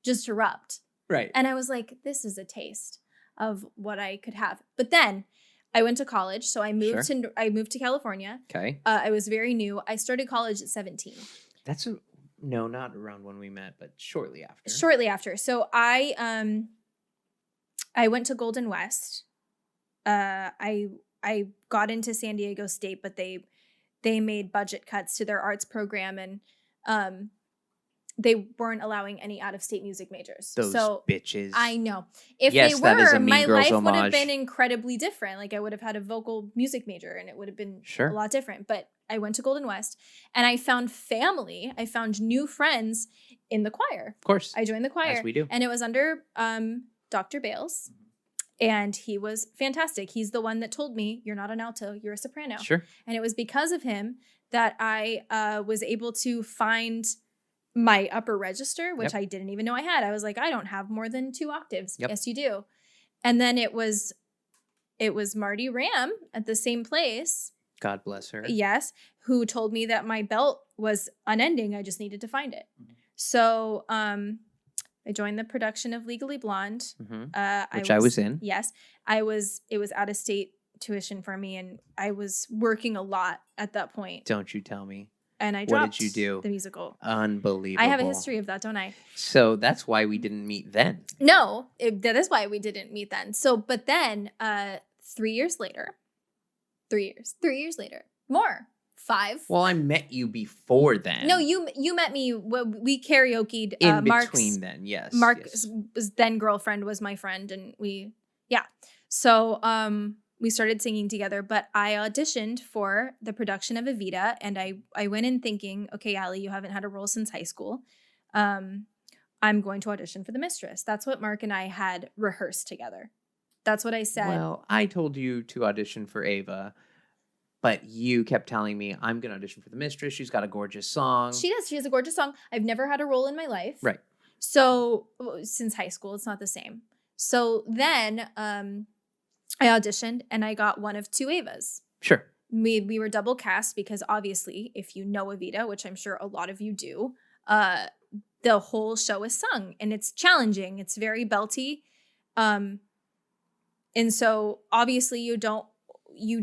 just erupt. Right. And I was like, this is a taste of what I could have. But then I went to college, so I moved to California. Okay. I was very new. I started college at 17. No, not around when we met, but shortly after. Shortly after. So I went to Golden West. I got into San Diego State, but they made budget cuts to their arts program, and they weren't allowing any out-of-state music majors. Those bitches. I know. If they were, my life would have been incredibly different. I would have had a vocal music major, and it would have been a lot different. But I went to Golden West, and I found family. I found new friends in the choir. Of course. I joined the choir. As we do. And it was under Dr. Bales. And he was fantastic. He's the one that told me, "You're not an alto, you're a soprano." Sure. And it was because of him that I was able to find my upper register, which I didn't even know I had. I was like, I don't have more than 2 octaves. Yep. Yes, you do. And then it was Marty Ram at the same place. God bless her. Yes, who told me that my belt was unending. I just needed to find it. Mm-hmm. So I joined the production of Legally Blonde. Mm-hmm. Which I was in. Yes. It was out of state tuition for me, and I was working a lot at that point. Don't you tell me. And I dropped What did you do? The musical. Unbelievable. I have a history of that, don't I? So that's why we didn't meet then. No, that is why we didn't meet then. So, but then 3 years later, 3 years later, more, 5. Well, I met you before then. No, you met me. We karaoke'd. In between then, yes. Mark's then girlfriend was my friend, and So we started singing together, but I auditioned for the production of Evita, and I went in thinking, okay, Allie, you haven't had a role since high school. I'm going to audition for The Mistress. That's what Mark and I had rehearsed together. That's what I said. Well, I told you to audition for Ava, but you kept telling me, I'm going to audition for The Mistress. She's got a gorgeous song. She does. She has a gorgeous song. I've never had a role in my life. Right. So since high school, it's not the same. So then I auditioned, and I got one of 2 Avas. Sure. We were double cast because obviously, if you know Evita, which I'm sure a lot of you do, the whole show is sung, and it's challenging. It's very belty. And so obviously you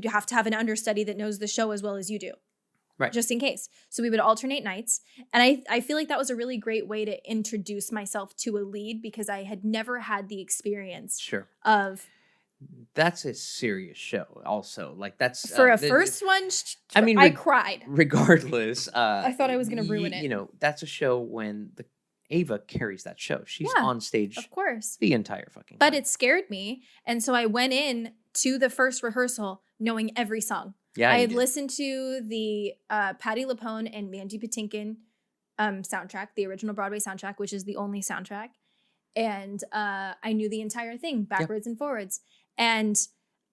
have to have an understudy that knows the show as well as you do. Right. Just in case. So we would alternate nights. And I feel like that was a really great way to introduce myself to a lead, because I had never had the experience of That's a serious show also. Like that's For a first one, I mean, I cried. regardless, I thought I was going to ruin it. You know, that's a show when the Ava carries that show. She's Yeah, on stage of course. the entire fucking But time. it scared me. And so I went in to the first rehearsal knowing every song. Yeah, I you had did. listened to the Patti LuPone and Mandy Patinkin soundtrack, the original Broadway soundtrack, which is the only soundtrack. And I knew the entire thing backwards and forwards. And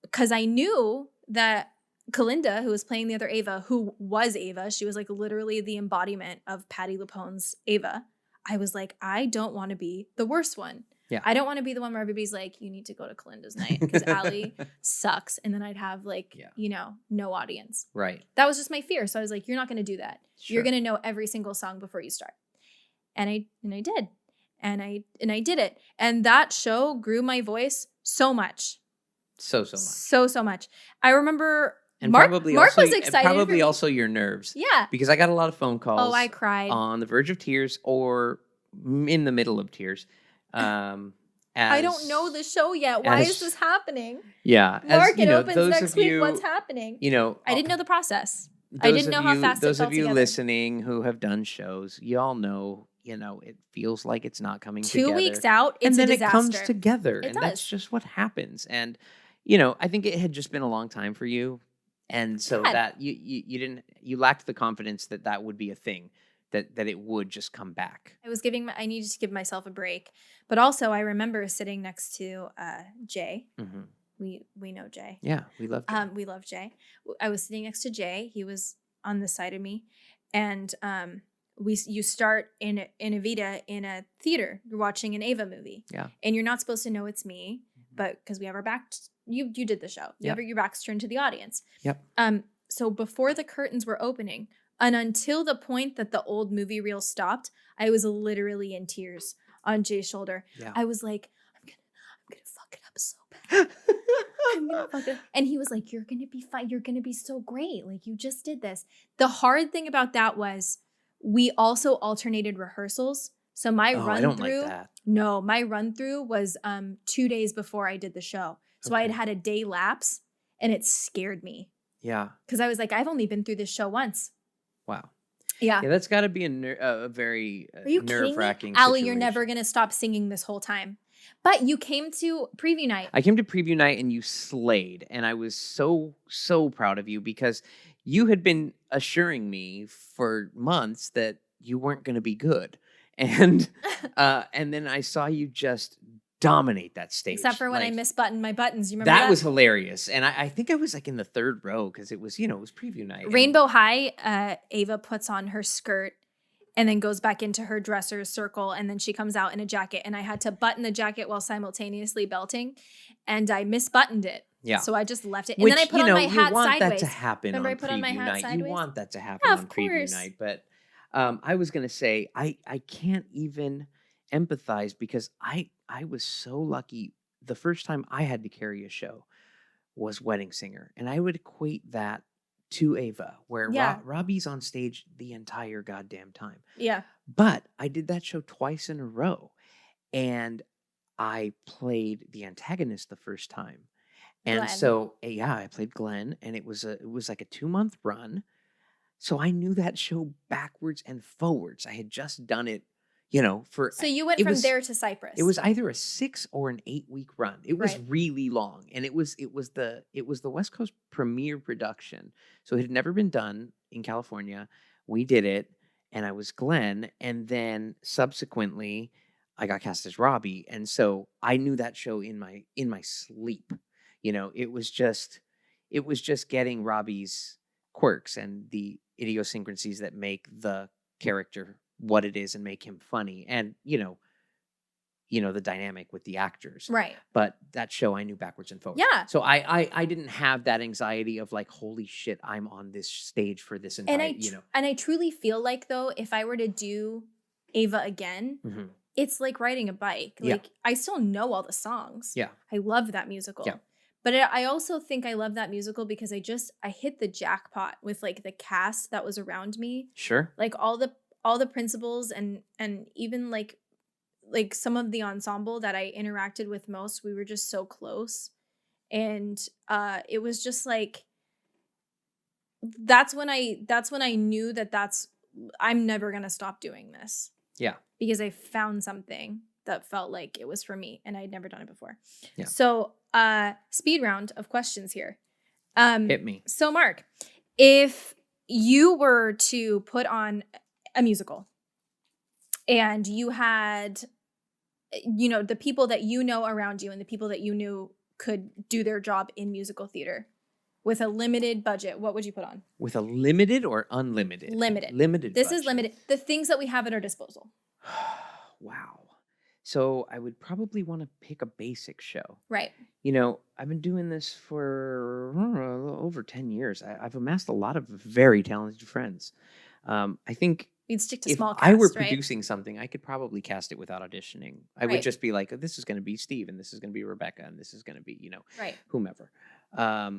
because I knew that Kalinda, who was playing the other Ava, who was Ava, she was like literally the embodiment of Patti LuPone's Ava. I was like, I don't want to be the worst one. Yeah. I don't want to be the one where everybody's like, you need to go to Kalinda's night because Allie sucks. And then I'd have like, you know, no audience. Right. That was just my fear. So I was like, you're not going to do that. Sure. You're going to know every single song before you start. And I did. And I did it. And that show grew my voice so much. So much. So much. I remember and Mark was excited. And probably also your nerves. Yeah. Because I got a lot of phone calls. Oh, I cried. On the verge of tears or in the middle of tears. I don't know the show yet. Why is this happening? Yeah. Mark, it opens next week. What's happening? You know, I didn't know the process. I didn't know how fast it fell Those of you together. listening who have done shows, you all know, you know, it feels like it's not coming 2 together. weeks out, it's and then a disaster. it comes together. It and does. That's just what happens. And, you know, I think it had just been a long time for you. And so that you lacked the confidence that would be a thing, that it would just come back. I needed to give myself a break. But also I remember sitting next to Jay. Mm-hmm. We know Jay. Yeah, we love Jay. We love Jay. I was sitting next to Jay. He was on the side of me. And you start in a Vita in a theater. You're watching an Ava movie. Yeah. And you're not supposed to know it's me, but because we have our back you did the show. You have your back's turned to the audience. Yep. So before the curtains were opening, and until the point that the old movie reel stopped, I was literally in tears on Jay's shoulder. Yeah. I was like, I'm gonna fuck it up so bad. I'm gonna fuck it up. And he was like, you're gonna be fine. You're gonna be so great. Like, you just did this. The hard thing about that was we also alternated rehearsals. So my run I don't through, like that. No, my run through was 2 days before I did the show. So I had a day lapse, and it scared me. Yeah. Because I was like, I've only been through this show once. Wow. Yeah. Yeah, that's got to be a very nerve-wracking situation. Allie, you're never going to stop singing this whole time. But you came to preview night. I came to preview night, and you slayed. And I was so proud of you because you had been assuring me for months that you weren't going to be good. And then I saw you just dominate that stage. Except for when I misbuttoned my buttons. You remember that? That was hilarious. And I think I was like in the third row because it was, it was preview night. Rainbow High, Ava puts on her skirt and then goes back into her dresser's circle. And then she comes out in a jacket. And I had to button the jacket while simultaneously belting. And I misbuttoned it. Yeah. So I just left it. And then I put on my hat sideways. You want that to happen on preview night. Sideways? You want that to happen on preview night. But I was going to say, I can't even empathize because I was so lucky. The first time I had to carry a show was Wedding Singer. And I would equate that to Ava, where Robbie's on stage the entire goddamn time. Yeah. But I did that show twice in a row. And I played the antagonist the first time. And Glenn. So, I played Glenn. And it was like a 2-month run. So I knew that show backwards and forwards. I had just done it. So you went from there to Cyprus. It was either a 6 or an 8-week run. It was really long, and it was the West Coast premiere production. So it had never been done in California. We did it, and I was Glenn, and then subsequently I got cast as Robbie, and so I knew that show in my sleep. It was just getting Robbie's quirks and the idiosyncrasies that make the character what it is and make him funny, and the dynamic with the actors, right? But that show I knew backwards and forwards. Yeah. So I didn't have that anxiety of like, holy shit, I'm on this stage for this entire. And I truly feel like, though, if I were to do Ava again, it's like riding a bike. Like, I still know all the songs. Yeah, I love that musical. Yeah. But I also think I love that musical because I hit the jackpot with like the cast that was around me. Sure. Like all the principals and even like some of the ensemble that I interacted with most, we were just so close. And it was just like, that's when I knew that I'm never going to stop doing this. Yeah. Because I found something that felt like it was for me and I'd never done it before. Yeah. So, speed round of questions here. Hit me. So Mark, if you were to put on a musical and you had, the people that you know around you and the people that you knew could do their job in musical theater with a limited budget, what would you put on? With a limited or unlimited? Limited. Limited. This budget. is limited. The things that we have at our disposal. Wow. So I would probably want to pick a basic show. Right. I've been doing this for over 10 years. I've amassed a lot of very talented friends. I think you'd stick to if small cast, I were right? producing something, I could probably cast it without auditioning. I Right. would just be like, this is going to be Steve, and this is going to be Rebecca, and this is going to be, right. whomever. That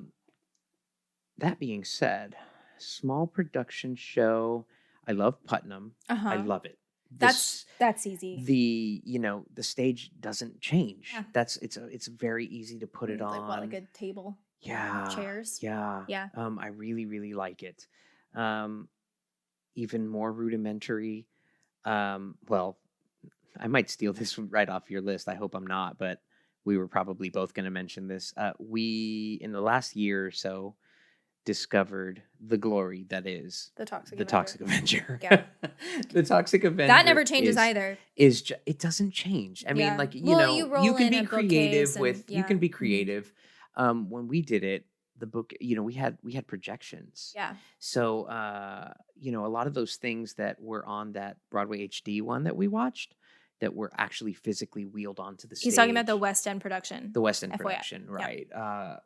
being said, small production show. I love Putnam. I love it. That's easy. The stage doesn't change. Yeah. It's very easy to put it on. Like a table. Yeah. Chairs. Yeah. Yeah. I really, really like it. Even more rudimentary. Well, I might steal this right off your list. I hope I'm not, but we were probably both going to mention this. We, in the last year or so, discovered the glory that is the Toxic Avenger. Yeah. The Toxic Avenger. That never changes either. It doesn't change. I mean, you can be creative with you can be creative. When we did it, the book, we had projections. Yeah. So a lot of those things that were on that Broadway HD one that we watched that were actually physically wheeled onto the stage. He's talking about the West End production. The West End FYI. production, right. Yep.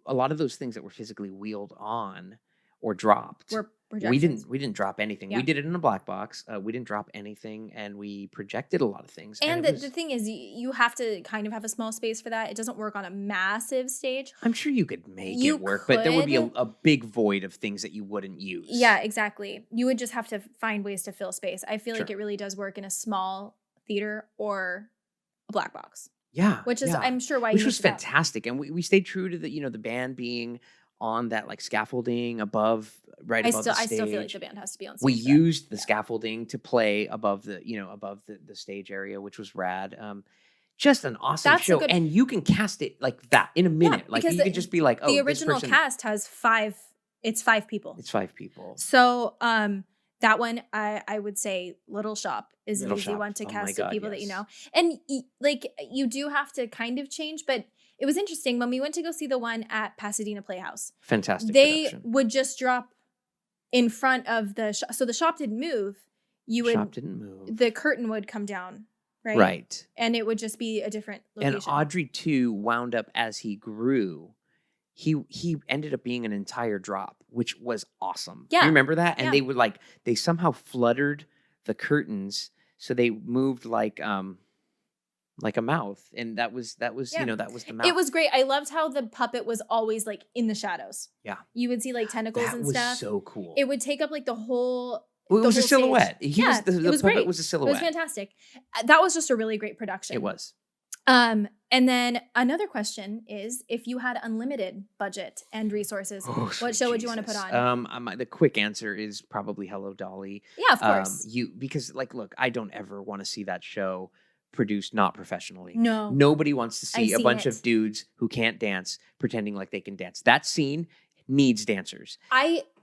A lot of those things that were physically wheeled on or dropped. Were projections. We didn't drop anything. Yeah. We did it in a black box. We didn't drop anything, and we projected a lot of things. And the thing is, you have to kind of have a small space for that. It doesn't work on a massive stage. I'm sure you could make it work, but there would be a big void of things that you wouldn't use. Yeah, exactly. You would just have to find ways to fill space. I feel like it really does work in a small theater or a black box. Yeah. Which is, I'm sure why Which was fantastic. And we stayed true to the band being on that like scaffolding above the stage. I still feel like the band has to be on stage. We used the scaffolding to play above the stage area, which was rad. Just an awesome show. And you can cast it like that in a minute. Like you could just be like, the original cast has 5 people. It's 5 people. So that one, I would say Little Shop is an easy one to cast with people that you know. And you do have to kind of change, but it was interesting when we went to go see the one at Pasadena Playhouse. Fantastic They production. would just drop in front of the shop. So the shop didn't move. Shop didn't move. The curtain would come down, right? Right. And it would just be a different location. And Audrey too wound up as he grew. He ended up being an entire drop, which was awesome. Yeah. You remember that? And they would they somehow fluttered the curtains so they moved like a mouth, and that was that was the mouth. It was great. I loved how the puppet was always like in the shadows. Yeah. You would see like tentacles and stuff. That was so cool. It would take up like the whole It was a silhouette. Stage. The puppet great. was a silhouette. It was fantastic. That was just a really great production. It was. And then another question is, if you had unlimited budget and resources, what show would you want to put on? The quick answer is probably Hello, Dolly. Yeah, of course. Because look, I don't ever want to see that show produced not professionally. No. Nobody wants to see a bunch of dudes who can't dance pretending like they can dance. That scene needs dancers.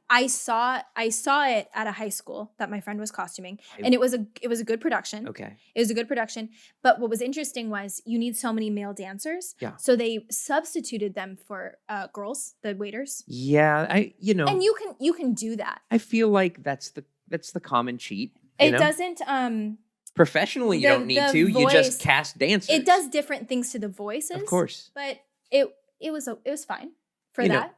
I saw it at a high school that my friend was costuming, and it was a good production. Okay. It was a good production. But what was interesting was you need so many male dancers. Yeah. So they substituted them for girls, the waiters. Yeah, And you can do that. I feel like that's the common cheat. It doesn't professionally you don't need to. You just cast dancers. It does different things to the voices. Of course. But it was fine for that.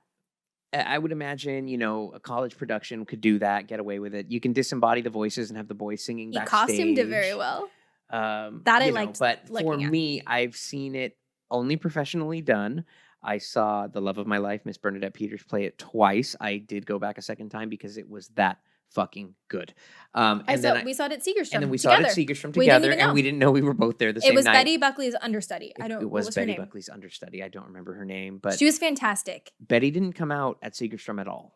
I would imagine, a college production could do that, get away with it. You can disembody the voices and have the boys singing backstage. He costumed it very well. That I liked. But for me, I've seen it only professionally done. I saw The Love of My Life, Miss Bernadette Peters, play it twice. I did go back a second time because it was that fucking good. We saw it at Segerstrom and then we together. saw it at Segerstrom We didn't together, even and know. we didn't know we were both there the same It was night. Betty Buckley's understudy. It what was Betty her name? Buckley's understudy. I don't remember her name, but she was fantastic. Betty didn't come out at Segerstrom at all.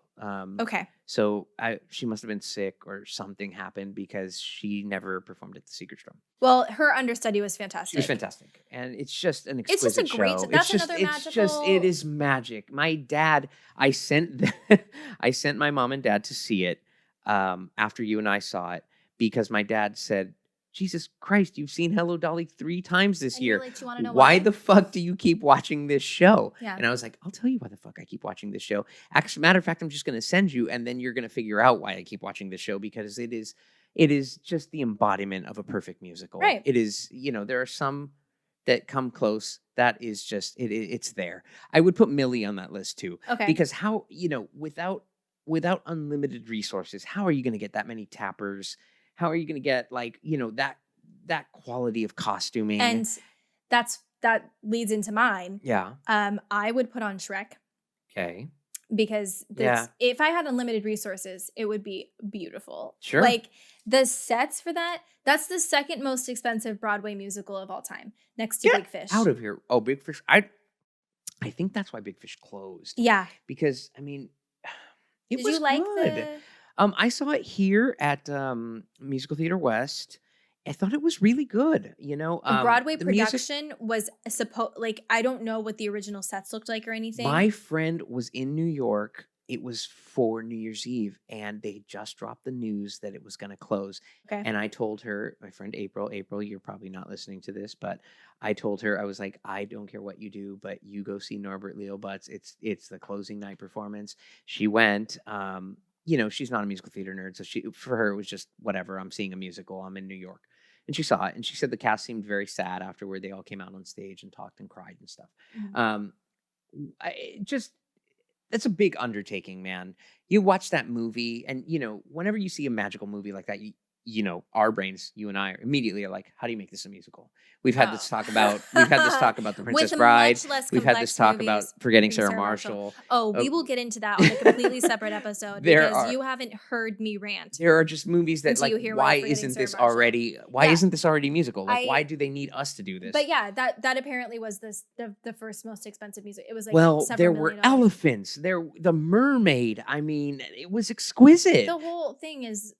Okay. So she must have been sick or something happened because she never performed at the Segerstrom. Well, her understudy was fantastic. She was fantastic. And it's just an exquisite show. It is magic. My dad, I sent my mom and dad to see it after you and I saw it because my dad said, Jesus Christ, you've seen Hello Dolly 3 times this year. Like, do you want to know why the fuck do you keep watching this show? Yeah. And I was like, I'll tell you why the fuck I keep watching this show. Actually, matter of fact, I'm just going to send you, and then you're going to figure out why I keep watching this show because it is just the embodiment of a perfect musical. Right. It is, there are some that come close. That is just, it's there. I would put Millie on that list too. Okay. Because how, without unlimited resources, how are you going to get that many tappers? How are you going to get that quality of costuming? And that leads into mine. Yeah. I would put on Shrek. Okay. Because if I had unlimited resources, it would be beautiful. Sure. Like the sets for that's the second most expensive Broadway musical of all time, next to Big Fish. Out of here. Oh, Big Fish. I think that's why Big Fish closed. Yeah. Because it Did was you like good. I saw it here at Musical Theater West. I thought it was really good. The Broadway production was I don't know what the original sets looked like or anything. My friend was in New York. It was for New Year's Eve, and they just dropped the news that it was going to close. Okay. And I told her, my friend April, you're probably not listening to this, but I told her, I was like, I don't care what you do, but you go see Norbert Leo Butz. It's the closing night performance. She went. She's not a musical theater nerd, so for her it was just whatever. I'm seeing a musical. I'm in New York, and she saw it, and she said the cast seemed very sad afterward. They all came out on stage and talked and cried and stuff. Mm-hmm. That's a big undertaking, man. You watch that movie, and whenever you see a magical movie like that, our brains, you and I, immediately are like, how do you make this a musical? We've had this talk about The Princess Bride. We've had this talk about Forgetting Sarah Marshall. Oh, we will get into that on a completely separate episode because you haven't heard me rant. There are just movies that why isn't this already a musical? Why do they need us to do this? But yeah, that apparently was the first most expensive music. It was there were elephants. The mermaid. I mean, it was exquisite. The whole thing is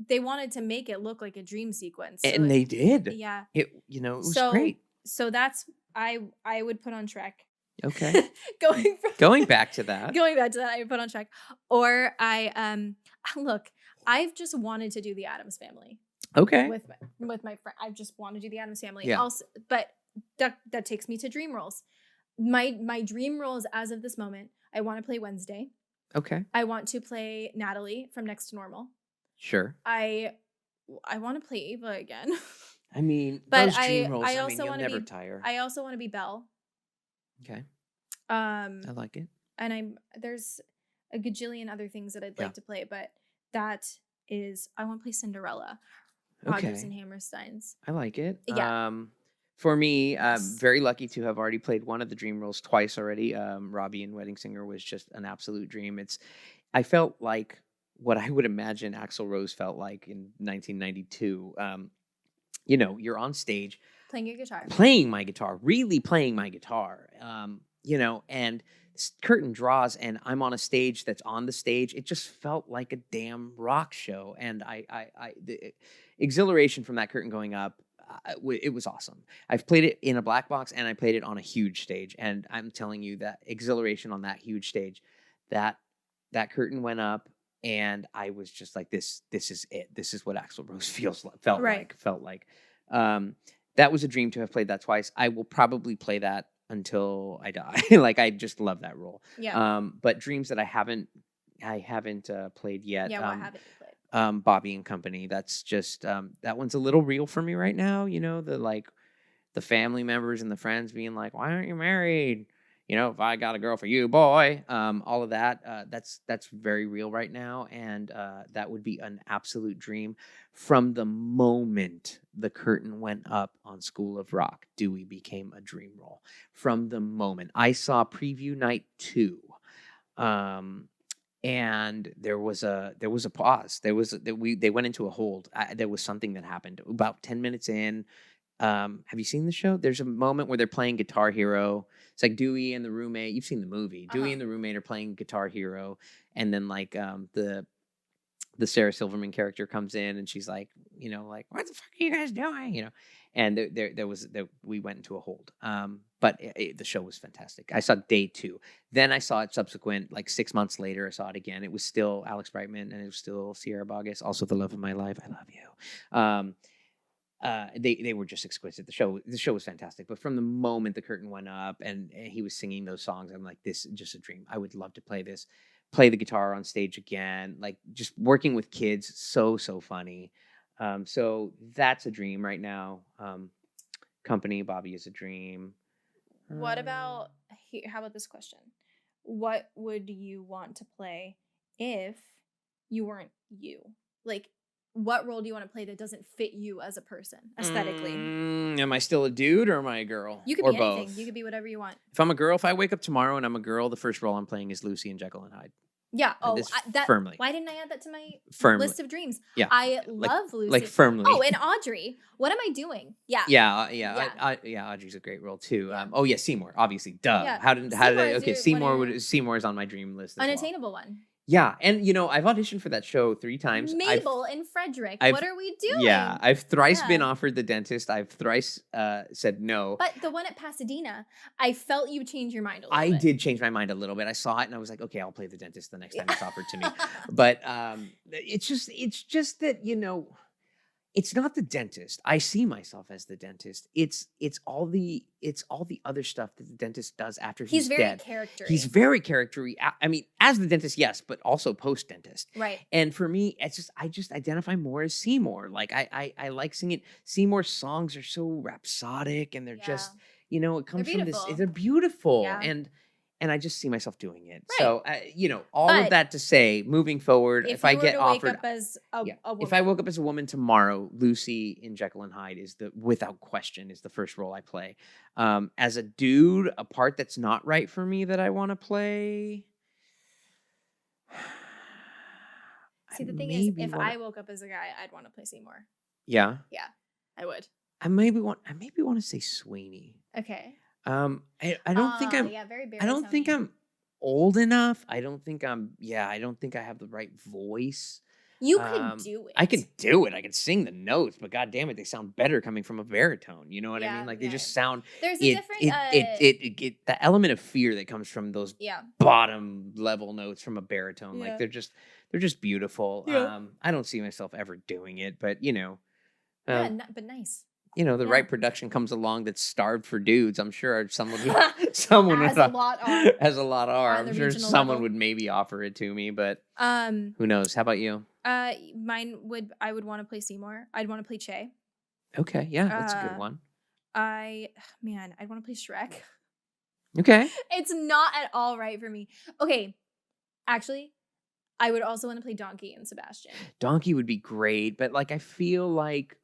they wanted to make it look like a dream sequence. And they did. Yeah. It was great. So that's I would put on Shrek. Okay. Going back to that. I would put on Shrek. Or I've just wanted to do the Addams Family. Okay. With my friend. I've just wanted to do the Addams Family. Yeah. Also, but that takes me to dream roles. My dream roles as of this moment, I want to play Wednesday. Okay. I want to play Natalie from Next to Normal. Sure. I want to play Ava again. I mean, but those dream roles, I also want to never tire. I also want to be Belle. Okay. I like it. And there's a gajillion other things that I'd like to play, but I want to play Cinderella. Rodgers and Hammerstein's. I like it. Yeah. For me, I'm very lucky to have already played one of the dream roles twice already. Robbie in Wedding Singer was just an absolute dream. I felt like what I would imagine Axl Rose felt like in 1992. You're on stage. Playing your guitar. Playing my guitar. Really playing my guitar. And this curtain draws and I'm on a stage that's on the stage. It just felt like a damn rock show. And the exhilaration from that curtain going up, it was awesome. I've played it in a black box and I played it on a huge stage. And I'm telling you that exhilaration on that huge stage, that curtain went up and I was just like, this is it. This is what Axl Rose felt like. That was a dream to have played that twice. I will probably play that until I die. I just love that role. Yeah. But dreams that I haven't played yet. Yeah, what haven't you played? Bobby and Company. That's just that one's a little real for me right now. The family members and the friends being like, "Why aren't you married?" if I got a girl for you, boy, all of that, that's very real right now. And that would be an absolute dream. From the moment the curtain went up on School of Rock, Dewey became a dream role. From the moment I saw preview night 2, and there was a pause. They went into a hold. There was something that happened about 10 minutes in. Have you seen the show? There's a moment where they're playing Guitar Hero. It's like Dewey and the roommate. You've seen the movie. Dewey and the roommate are playing Guitar Hero, and then like the Sarah Silverman character comes in, and she's like, like, what the fuck are you guys doing? And we went into a hold. But the show was fantastic. I saw day 2. Then I saw it subsequent, like 6 months later. I saw it again. It was still Alex Brightman, and it was still Sierra Boggess, also the love of my life. I love you. They were just exquisite. The show was fantastic. But from the moment the curtain went up and he was singing those songs, I'm like, this is just a dream. I would love to play the guitar on stage again. Like, just working with kids, so funny. So that's a dream right now. Company, Bobby is a dream. What about how about this question? What would you want to play if you weren't you? Like, what role do you want to play that doesn't fit you as a person aesthetically? Am I still a dude or am I a girl? You could or be both? anything. You could be whatever you want. If I'm a girl, if I wake up tomorrow and I'm a girl, the first role I'm playing is Lucy in Jekyll and Hyde. Yeah. Oh, firmly. Why didn't I add that to my list of dreams? Yeah. I love Lucy. Like firmly. Oh, and Audrey. What am I doing? Yeah. Yeah. Audrey's a great role too. Yeah. Seymour, obviously. Duh. Yeah. How did I? Okay, Seymour is on my dream list. Unattainable one. Yeah, and I've auditioned for that show 3 times. Mabel and Frederick. What are we doing? Yeah, I've thrice been offered The Dentist. I've thrice said no. But the one at Pasadena, I felt you change your mind a little bit. I did change my mind a little bit. I saw it and I was like, okay, I'll play The Dentist the next time it's offered to me. But it's just that it's not the dentist. I see myself as the dentist. It's all the other stuff that the dentist does after he's dead. He's very charactery. I mean, as the dentist, yes, but also post dentist. Right. And for me, I just identify more as Seymour. Like I like singing. Seymour's songs are so rhapsodic, and they're just it comes from this. They're beautiful, and I just see myself doing it. Right. So, all of that to say, moving forward, if I get offered, wake up as a woman. If I woke up as a woman tomorrow, Lucy in Jekyll and Hyde without question, is the first role I play. As a dude, a part that's not right for me that I want to play. See, the thing is, if I woke up as a guy, I'd want to play Seymour. Yeah. Yeah, I would. I maybe want to say Sweeney. Okay. I don't think I'm. Yeah, very I don't think I'm old enough. I don't think I have the right voice. You could do it. I can do it. I can sing the notes, but god damn it, they sound better coming from a baritone. You know what I mean? Like they just sound. There's a different. The element of fear that comes from those bottom level notes from a baritone, like they're just beautiful. Yeah. I don't see myself ever doing it, but but nice. The right production comes along that's starved for dudes. I'm sure someone has a lot of arms. I'm sure someone would maybe offer it to me, but who knows? How about you? I would want to play Seymour. I'd want to play Che. Okay, yeah, that's a good one. I'd want to play Shrek. Okay. It's not at all right for me. Okay, actually, I would also want to play Donkey and Sebastian. Donkey would be great, but I feel like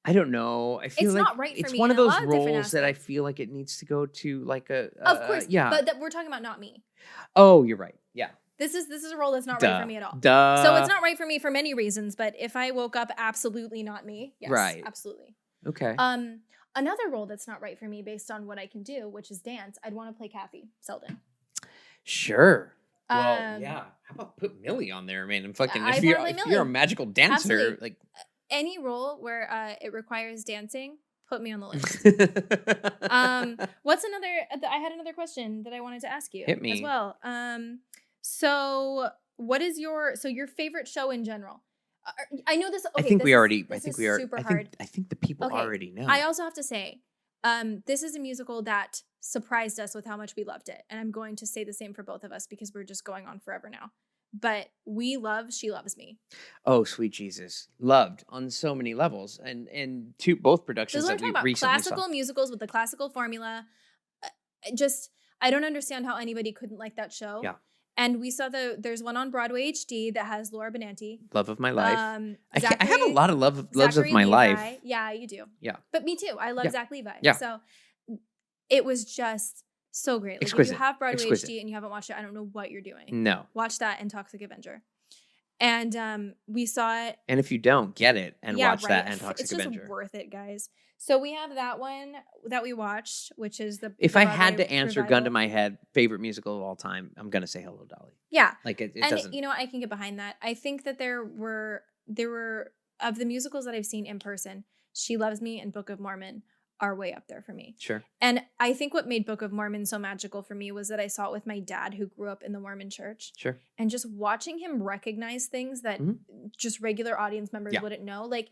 I don't know. I feel it's like not right for it's me one of those of roles that I feel like it needs to go to of course, but we're talking about not me. Oh, you're right. Yeah. This is a role that's not right for me at all. Duh. So it's not right for me for many reasons, but if I woke up absolutely not me, yes, right. Absolutely. Okay. Another role that's not right for me based on what I can do, which is dance, I'd want to play Kathy Selden. Sure. Well, yeah. How about put Millie on there, man? And fucking if you're a magical dancer, absolutely. Any role where it requires dancing, put me on the list. What's another? I had another question that I wanted to ask you. Hit me as well. So what is your favorite show in general? I know this. Okay, I think we already. Super hard. I think the people already know. I also have to say, this is a musical that surprised us with how much we loved it, and I'm going to say the same for both of us because we're just going on forever now. But we love She Loves Me. Oh, sweet Jesus. Loved on so many levels. And both productions that we recently classical musicals with the classical formula. I don't understand how anybody couldn't like that show. Yeah. And we saw there's one on Broadway HD that has Laura Benanti. Love of my life. I have a Zachary- lot of loves of Zachary my Levi. life. Yeah, you do. Yeah. But me too. I love Yeah. Zach Levi. Yeah. So it was just so great. Like Exquisite. if you have Broadway Exquisite. HD and you haven't watched it, I don't know what you're doing. No. Watch that and Toxic Avenger. And we saw it. And if you don't, get it and watch right. that and Toxic It's Avenger. just worth it, guys. So we have that one that we watched, which is If the I had Broadway to answer revival. gun to my head, favorite musical of all time, I'm gonna say Hello, Dolly. Yeah. Like it And doesn't. you know what? I can get behind that. I think that there were of the musicals that I've seen in person, She Loves Me and Book of Mormon are way up there for me. Sure. And I think what made Book of Mormon so magical for me was that I saw it with my dad who grew up in the Mormon church. Sure. And just watching him recognize things that just regular audience members wouldn't know. Like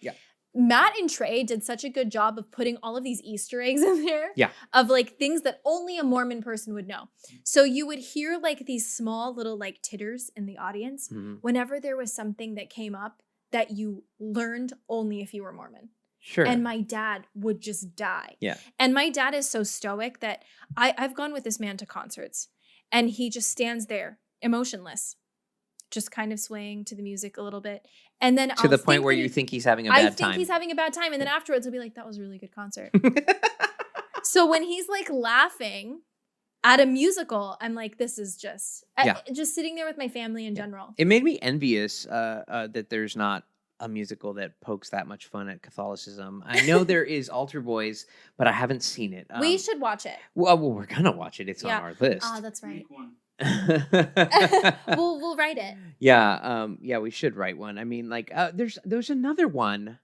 Matt and Trey did such a good job of putting all of these Easter eggs in there. Yeah. Of like things that only a Mormon person would know. So you would hear like these small little like titters in the audience whenever there was something that came up that you learned only if you were Mormon. Sure. And my dad would just die. Yeah. And my dad is so stoic that I've gone with this man to concerts and he just stands there emotionless, just kind of swaying to the music a little bit. And then to the point where you think he's having a bad time. I think he's having a bad time. And then afterwards he'll be like, that was a really good concert. So when he's like laughing at a musical, I'm like, this is just sitting there with my family in general. It made me envious that there's not a musical that pokes that much fun at Catholicism. I know there is Altar Boys, but I haven't seen it. We should watch it. Well, we're gonna watch it. It's on our list. Oh, that's right. Make one. We'll write it. Yeah, we should write one. I mean, like, there's another one.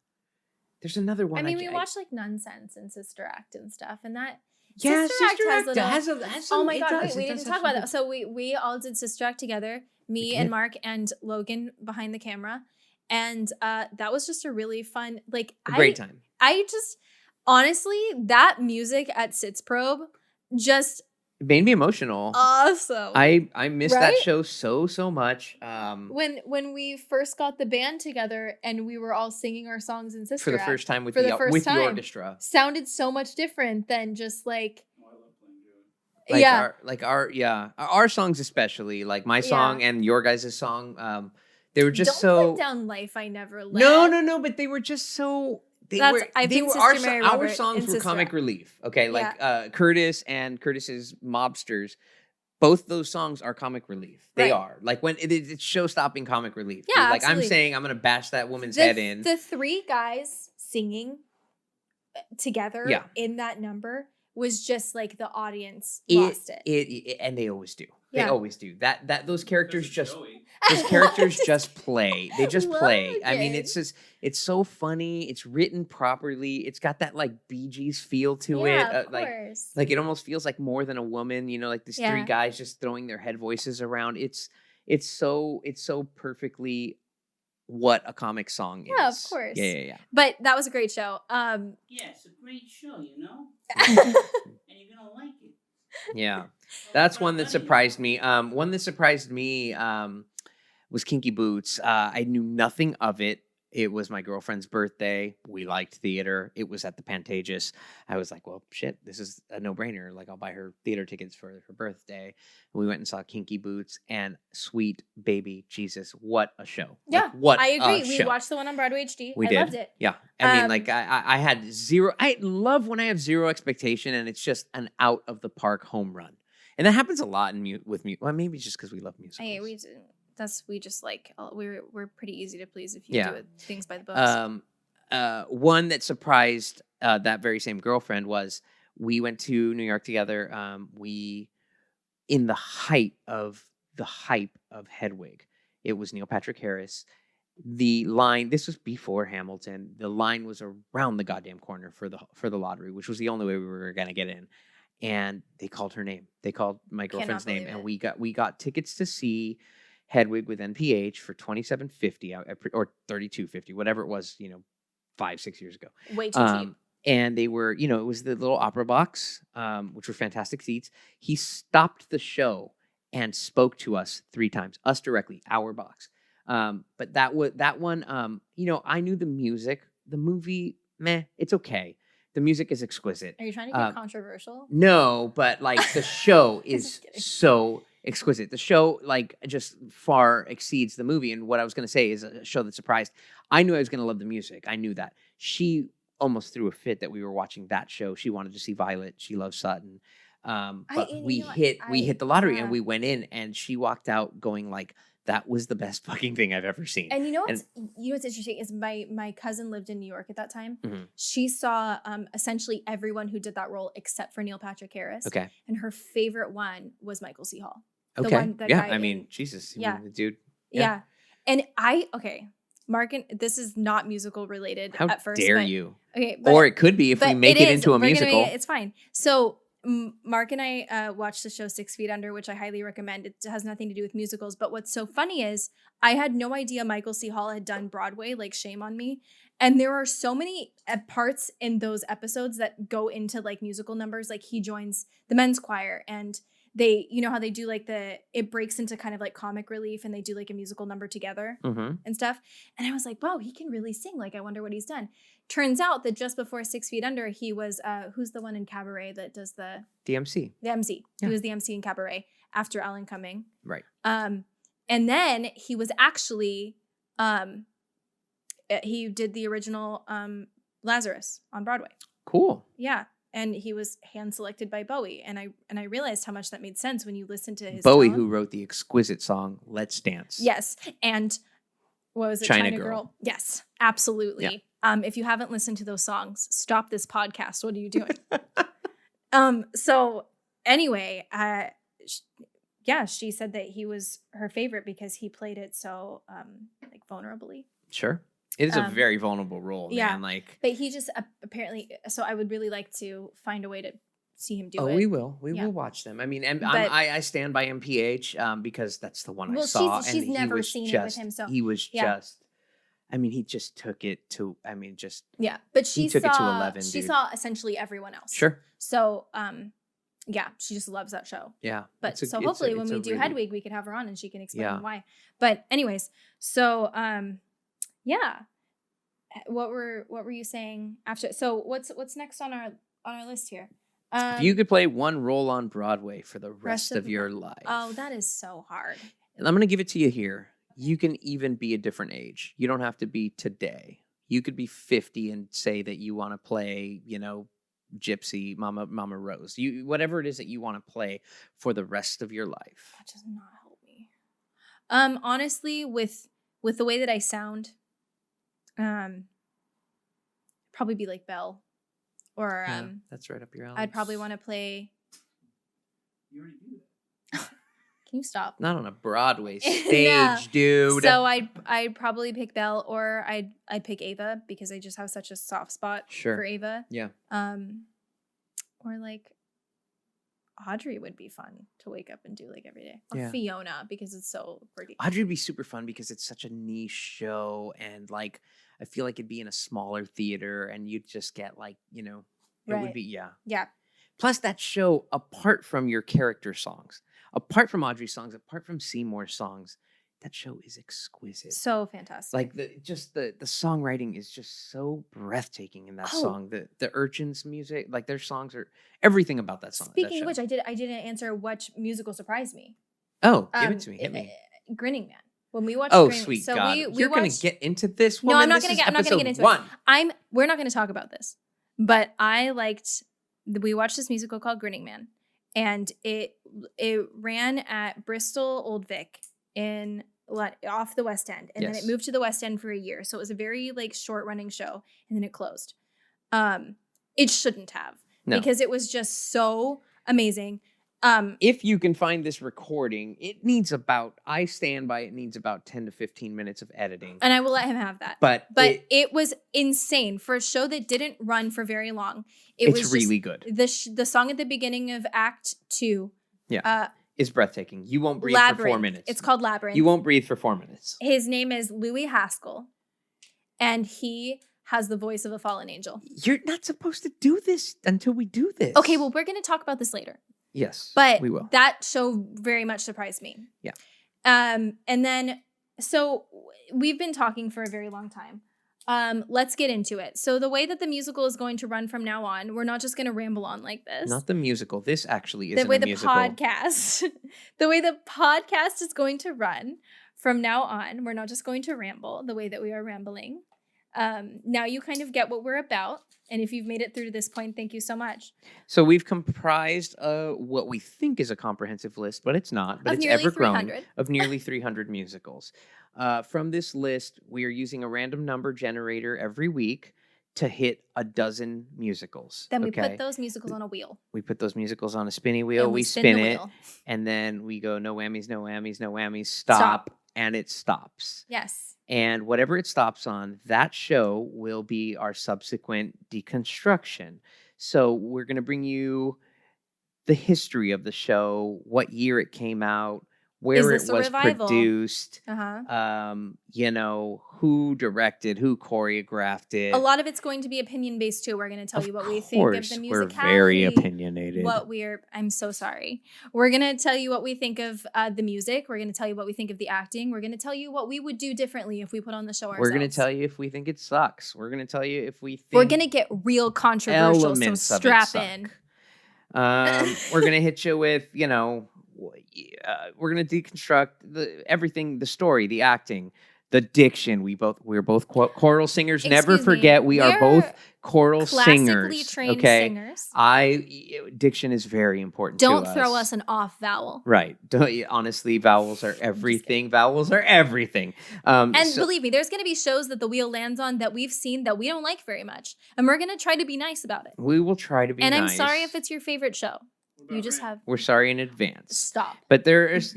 There's another one. I mean, we watched like Nonsense and Sister Act and stuff, and that Sister Act has little. some, Oh my god, does, we it didn't does talk have about some that. So we all did Sister Act together, me and Mark and Logan behind the camera, and that was just a really fun, like a great time. I just honestly, that music at Sitzprobe just It made me emotional. awesome. I missed that Right? show so much. When we first got the band together and we were all singing our songs in Sister For the Act, first time with for the the first with time. the orchestra. sounded so much different than just like Oh, I love playing Joey. Our songs especially, like my song and your guys' song, they were just Don't put down Life I Never Led. no, but they were just so I think Sister Mary our Robert songs and were Sister comic Act. relief. Okay, like Curtis and Curtis's Mobsters, both those songs are comic relief. They Right. are. Like when it's show stopping comic relief. Yeah, Like I'm absolutely. saying I'm gonna bash that woman's head in. The three guys singing together Yeah. in that number was just like the audience lost it. And they always do. Yeah. They always do. That those characters Because just of Joey. those characters just play. They just play. I mean, Logan. it's so funny. It's written properly. It's got that like Bee Gees feel to it. Yeah, of Like course. it almost feels like more than a woman. You know, like these three Yeah. guys just throwing their head voices around. It's so perfectly what a comic song is. Yeah, of course. Yeah. But that was a great show. Yeah, it's a great show, you know? Yeah. And you're going to like it. Yeah. That's one that surprised me. One that surprised me was Kinky Boots. I knew nothing of it. It was my girlfriend's birthday. We liked theater. It was at the Pantages. I was like, well, shit, this is a no-brainer. Like, I'll buy her theater tickets for her birthday. And we went and saw Kinky Boots, and sweet baby Jesus, what a show. Yeah, Like, what I agree. a We show. watched the one on Broadway HD. We I did. loved it. Yeah. I mean, Um, like, I had zero. I love when I have zero expectation and it's just an out of the park home run. And that happens a lot with music. Well, maybe it's just because we love musicals. Hey, we just like we're pretty easy to please if you do it, things by the books. One that surprised that very same girlfriend was we went to New York together. We in the hype of Hedwig. It was Neil Patrick Harris. The line, this was before Hamilton. The line was around the goddamn corner for the lottery, which was the only way we were gonna get in. And they called her name. They called my girlfriend's name, believe and we got tickets to see Hedwig with NPH for $27.50 or $32.50, whatever it was, 5-6 years ago. Way too cheap. And they were, it was the little opera box, which were fantastic seats. He stopped the show and spoke to us 3 times, us directly, our box. But that one, I knew the music, the movie, meh, it's okay. The music is exquisite. Are you trying to get controversial? No, but like the show is so exquisite. The show like just far exceeds the movie. And what I was going to say is a show that surprised. I knew I was going to love the music. I knew that. She almost threw a fit that we were watching that show. She wanted to see Violet. She loves Sutton. But we hit the lottery and we went in, and she walked out going like, that was the best fucking thing I've ever seen. And you know what's interesting is my cousin lived in New York at that time. Mm-hmm. She saw essentially everyone who did that role except for Neil Patrick Harris. Okay. And her favorite one was Michael C. Hall. Okay. I mean, Jesus. Yeah. I mean, the dude. Yeah. And Mark, and this is not musical related at first. How dare you? Okay. Or it could be if we make it into a musical. It's fine. So Mark and I watched the show 6 Feet Under, which I highly recommend. It has nothing to do with musicals. But what's so funny is I had no idea Michael C. Hall had done Broadway, like shame on me. And there are so many parts in those episodes that go into like musical numbers. Like he joins the men's choir, and they, you know how they do like it breaks into kind of like comic relief, and they do like a musical number together and stuff. And I was like, wow, he can really sing. Like, I wonder what he's done. Turns out that just before 6 Feet Under, he was, who's the one in Cabaret that does the MC? The MC. Yeah. He was the MC in Cabaret after Alan Cumming. Right. And then he was actually, he did the original Lazarus on Broadway. Cool. Yeah. And he was hand selected by Bowie. And I realized how much that made sense when you listen to his Bowie, tone. who wrote the exquisite song "Let's Dance." Yes. And what was it? China Girl. Yes, absolutely. Yeah. If you haven't listened to those songs, stop this podcast. What are you doing? So anyway, she said that he was her favorite because he played it so like vulnerably. Sure. It is a very vulnerable role, man. Like, but he just apparently. So I would really like to find a way to see him do it. Oh, we will. We will watch them. I mean, and I stand by MPH because that's the one I saw. She's never seen it with him, so he was just. I mean, he just took it to. I mean, just But she took it to 11. She dude. saw essentially everyone else. Sure. So she just loves that show. Yeah. But hopefully when we do Hedwig, we could have her on and she can explain why. But anyways, so what were you saying after? So what's next on our list here? If you could play one role on Broadway for the rest of your life. Oh, that is so hard. And I'm going to give it to you here. You can even be a different age. You don't have to be today. You could be 50 and say that you want to play, Gypsy, Mama Rose. Whatever it is that you want to play for the rest of your life. That does not help me. Honestly, with the way that I sound, probably be like Belle. Or that's right up your alley. I'd probably want to play. You already do that. Can you stop? Not on a Broadway stage, dude. So I'd probably pick Belle, or I'd pick Ava because I just have such a soft spot for Ava. Yeah. Or like Audrey would be fun to wake up and do like every day. Or Fiona because it's so pretty. Audrey would be super fun because it's such a niche show, and like I feel like it'd be in a smaller theater, and you'd just get like it would be yeah. Plus that show, apart from your character songs, apart from Audrey's songs, apart from Seymour's songs, that show is exquisite. So fantastic. Like the songwriting is just so breathtaking in that song. The Urchins music, like their songs are everything about that song. Speaking of which, I didn't answer what musical surprised me. Oh, give it to me. Hit me. Grinning Man. When we watched Grinning, sweet so God. You're going to get into this one? No, I'm not going to get into it. We're not going to talk about this. But we watched this musical called Grinning Man. And it ran at Bristol Old Vic off the West End, and then it moved to the West End for a year. So it was a very like short running show, and then it closed. It shouldn't have because it was just so amazing. If you can find this recording, I stand by it needs about 10 to 15 minutes of editing. And I will let him have that. But it was insane for a show that didn't run for very long. It's really good. The song at the beginning of Act 2 is breathtaking. You won't breathe for 4 minutes. It's called Labyrinth. You won't breathe for 4 minutes. His name is Louis Haskell, and he has the voice of a fallen angel. You're not supposed to do this until we do this. Okay, well, we're going to talk about this later. Yes, but we will. That show very much surprised me. Yeah. And then, so we've been talking for a very long time Let's get into it. So the way that the musical is going to run from now on, we're not just going to ramble on like this. Not the musical. This actually The isn't way a the musical. podcast, the way the podcast is going to run from now on, we're not just going to ramble the way that we are rambling. Now you kind of get what we're about. And if you've made it through to this point, thank you so much. So we've comprised what we think is a comprehensive list, but it's not. But Of it's nearly ever-growing 300. of nearly 300 musicals. From this list, we are using a random number generator every week to hit a dozen musicals. Then we okay? put those musicals on a wheel. We put those musicals on a spinny wheel. And We spin spin the it. wheel. And then we go, no whammies, no whammies, no whammies, stop. And it stops. Yes. And whatever it stops on, that show will be our subsequent deconstruction. So we're going to bring you the history of the show, what year it came out, where it this a was revival? produced, Uh-huh. who directed, who choreographed it. A lot of it's going to be opinion based too. We're going to tell you what we think of the musicality. We're very opinionated. I'm so sorry. We're going to tell you what we think of the music. We're going to tell you what we think of the acting. We're going to tell you what we would do differently if we put on the show ourselves. We're going to tell you if we think it sucks. We're going to tell you if we think We're going to get real controversial, so elements of it strap suck. in. We're going to hit you with, we're going to deconstruct everything, the story, the acting, the diction. We're both choral singers. Never Excuse me, forget, we are both choral Classically singers. trained Okay, singers. diction is very important. Don't to throw us an off vowel. Right. Honestly, vowels are everything. Vowels are everything. And believe me, there's going to be shows that the wheel lands on that we've seen that we don't like very much. And we're going to try to be nice about it. we will try to be And nice. I'm sorry if it's your favorite show. You just have... We're sorry in advance. Stop. But there is,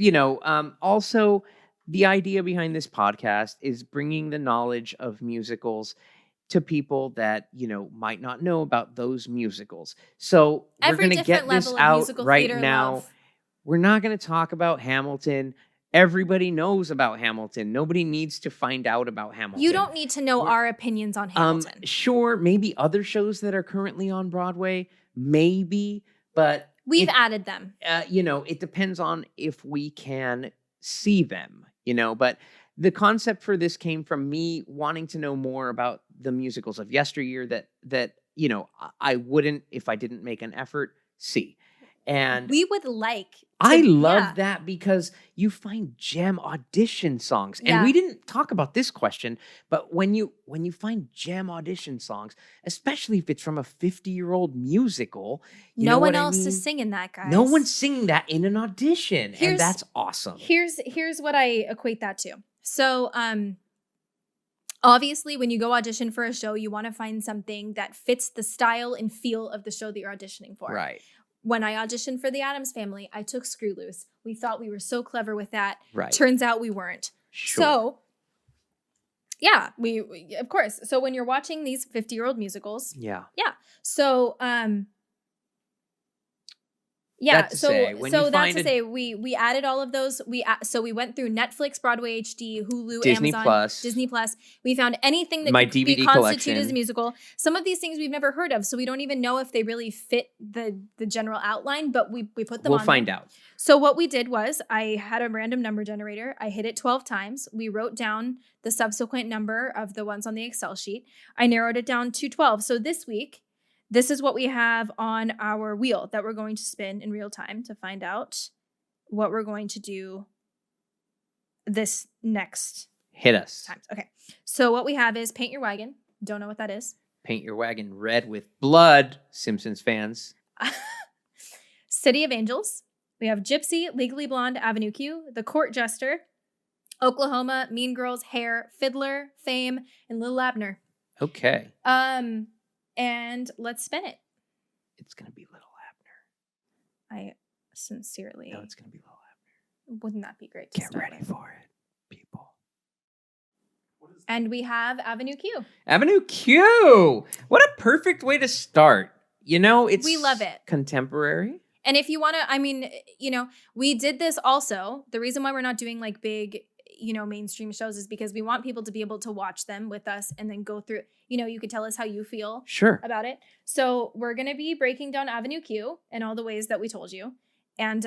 also the idea behind this podcast is bringing the knowledge of musicals to people that, might not know about those musicals. So Every we're going to different get this level of out musical right theater now. love. We're not going to talk about Hamilton. Everybody knows about Hamilton. Nobody needs to find out about Hamilton. You don't need to know our opinions on Hamilton. Sure, maybe other shows that are currently on Broadway, maybe, but We've added them. it depends on if we can see them, but the concept for this came from me wanting to know more about the musicals of yesteryear that I wouldn't, if I didn't make an effort, see. And We would like... I love that because you find gem audition songs. And Yeah. we didn't talk about this question, but when you find gem audition songs, especially if it's from a 50-year-old musical, No one else is is singing that, guys. No one's singing that in an audition. And that's awesome. Here's what I equate that to. So, obviously, when you go audition for a show, you want to find something that fits the style and feel of the show that you're auditioning for. Right. When I auditioned for The Addams Family, I took Screw Loose. We thought we were so clever with that. Right. Turns out we weren't. Sure. So, yeah, we of course. So when you're watching these 50-year-old musicals, Yeah. so yeah, That's to say, when you that's find to a- say we added all of those. So we went through Netflix, Broadway HD, Hulu, Disney Amazon, Plus. Disney Plus. We found anything that My could be DVD constituted as a collection. musical. Some of these things we've never heard of, so we don't even know if they really fit the general outline. But we put them. We'll on find there. out. So what we did was I had a random number generator. I hit it 12 times. We wrote down the subsequent number of the ones on the Excel sheet. I narrowed it down to 12. So this week, this is what we have on our wheel that we're going to spin in real time to find out what we're going to do this next Hit us. time. Okay. So what we have is Paint Your Wagon. Don't know what that is. Paint your wagon red with blood, Simpsons fans. City of Angels. We have Gypsy, Legally Blonde, Avenue Q, The Court Jester, Oklahoma, Mean Girls, Hair, Fiddler, Fame, and Lil Abner. Okay. And let's spin it. It's going to be Little Abner. I sincerely... No, it's going to be Little Abner. Wouldn't that be great to Get start ready with? for it, people. And we have Avenue Q. Avenue Q. What a perfect way to start. It's We love it. Contemporary. And if you want to, we did this also. The reason why we're not doing like big, mainstream shows is because we want people to be able to watch them with us and then go through, you could tell us how you feel Sure. about it. So we're going to be breaking down Avenue Q in all the ways that we told you. And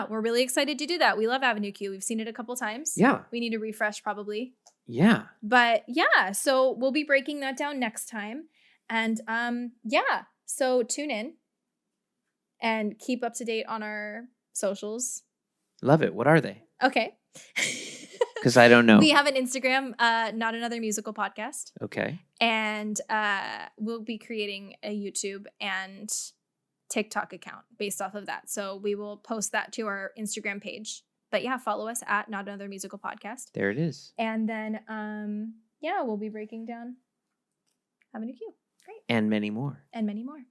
we're really excited to do that. We love Avenue Q. We've seen it a couple times. Yeah. We need a refresh probably. Yeah. But yeah, so we'll be breaking that down next time. And yeah, so tune in and keep up to date on our socials. Love it. What are they? Okay. Because I don't know. We have an Instagram, Not Another Musical Podcast. Okay. And we'll be creating a YouTube and TikTok account based off of that. So we will post that to our Instagram page. But yeah, follow us at Not Another Musical Podcast. There it is. And then, yeah, we'll be breaking down Avenue Q. Great. And many more. And many more.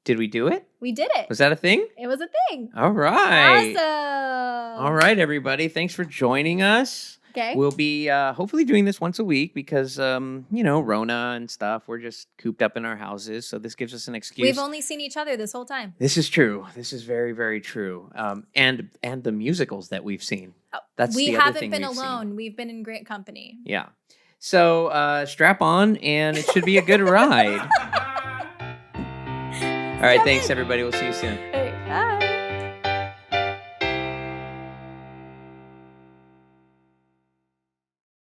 Did we do it? We did it. Was that a thing? It was a thing. All right. Awesome. All right, everybody. Thanks for joining us. Okay. We'll be hopefully doing this once a week because, Rona and stuff. We're just cooped up in our houses. So this gives us an excuse. We've only seen each other this whole time. This is true. This is very, very true. And the musicals that we've seen. That's We the other haven't thing been we've alone. seen. We've been in great company. Yeah. So strap on, and it should be a good ride. All right. Thanks, everybody. We'll see you soon. Hey, bye.